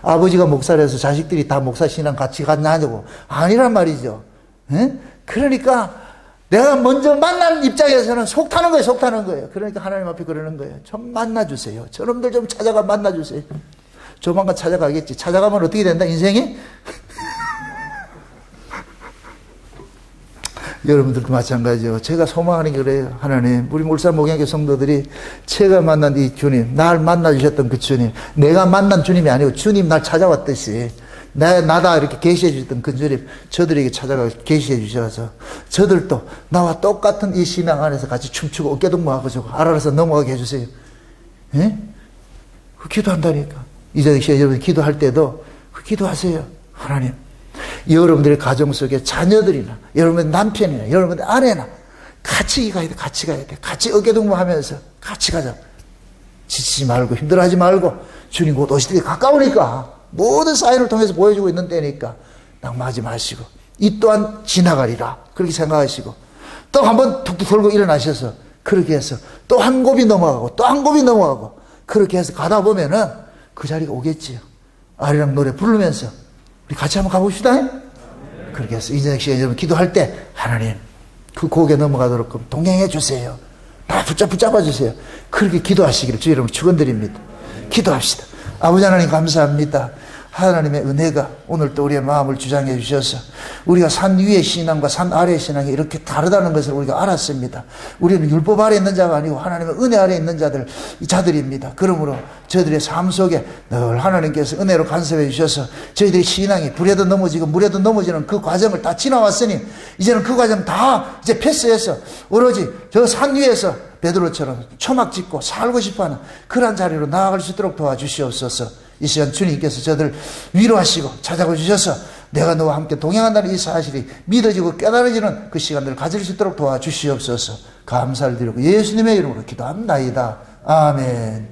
아버지가 목사라서 자식들이 다 목사 신앙 같이 갔냐고. 아니란 말이죠. 에? 그러니까 내가 먼저 만난 입장에서는 속 타는 거예요, 속 타는 거예요. 그러니까 하나님 앞에 그러는 거예요. 좀 만나주세요. 저놈들 좀 찾아가 만나주세요. 조만간 찾아가겠지. 찾아가면 어떻게 된다, 인생이? 여러분들도 마찬가지요. 제가 소망하는 게 그래요. 하나님, 우리 물산 목양교 성도들이 제가 만난 이 주님, 날 만나주셨던 그 주님, 내가 만난 주님이 아니고 주님 날 찾아왔듯이 나다 이렇게 계시해 주셨던 그 주님, 저들에게 찾아가 계시해 주셔서 저들도 나와 똑같은 이 신앙 안에서 같이 춤추고 어깨동무하고 저거 알아서 넘어가게 해주세요. 예? 그 기도한다니까. 이제 여러분 기도할 때도 그 기도하세요. 하나님, 여러분들의 가정 속에 자녀들이나 여러분의 남편이나 여러분의 아내나 같이 가야 돼. 같이 가야 돼. 같이 어깨동무하면서 같이 가자. 지치지 말고 힘들어하지 말고 주님 곧 오실 때 가까우니까 모든 사인을 통해서 보여주고 있는 때니까 낙마하지 마시고 이 또한 지나가리라 그렇게 생각하시고 또 한번 툭툭 돌고 일어나셔서 그렇게 해서 또 한 곱이 넘어가고 또 한 곱이 넘어가고 그렇게 해서 가다 보면은 그 자리가 오겠지요. 아리랑 노래 부르면서 우리 같이 한번 가봅시다. 그렇게 해서 이전에 여러분 기도할 때 하나님 그 곡에 넘어가도록 동행해 주세요. 나 붙잡아 주세요. 그렇게 기도하시기를 주의 이름으로 축원드립니다. 기도합시다. 아버지 하나님 감사합니다. 하나님의 은혜가 오늘 또 우리의 마음을 주장해 주셔서 우리가 산 위의 신앙과 산 아래의 신앙이 이렇게 다르다는 것을 우리가 알았습니다. 우리는 율법 아래 있는 자가 아니고 하나님의 은혜 아래 있는 자들입니다. 그러므로 저희들의 삶 속에 늘 하나님께서 은혜로 간섭해 주셔서 저희들의 신앙이 불에도 넘어지고 물에도 넘어지는 그 과정을 다 지나왔으니 이제는 그 과정 다 이제 패스해서 오로지 저 산 위에서 베드로처럼 초막 짓고 살고 싶어하는 그런 자리로 나아갈 수 있도록 도와주시옵소서. 이 시간 주님께서 저들 위로하시고 찾아가 주셔서 내가 너와 함께 동행한다는 이 사실이 믿어지고 깨달아지는 그 시간들을 가질 수 있도록 도와주시옵소서. 감사를 드리고 예수님의 이름으로 기도합니다. 아멘.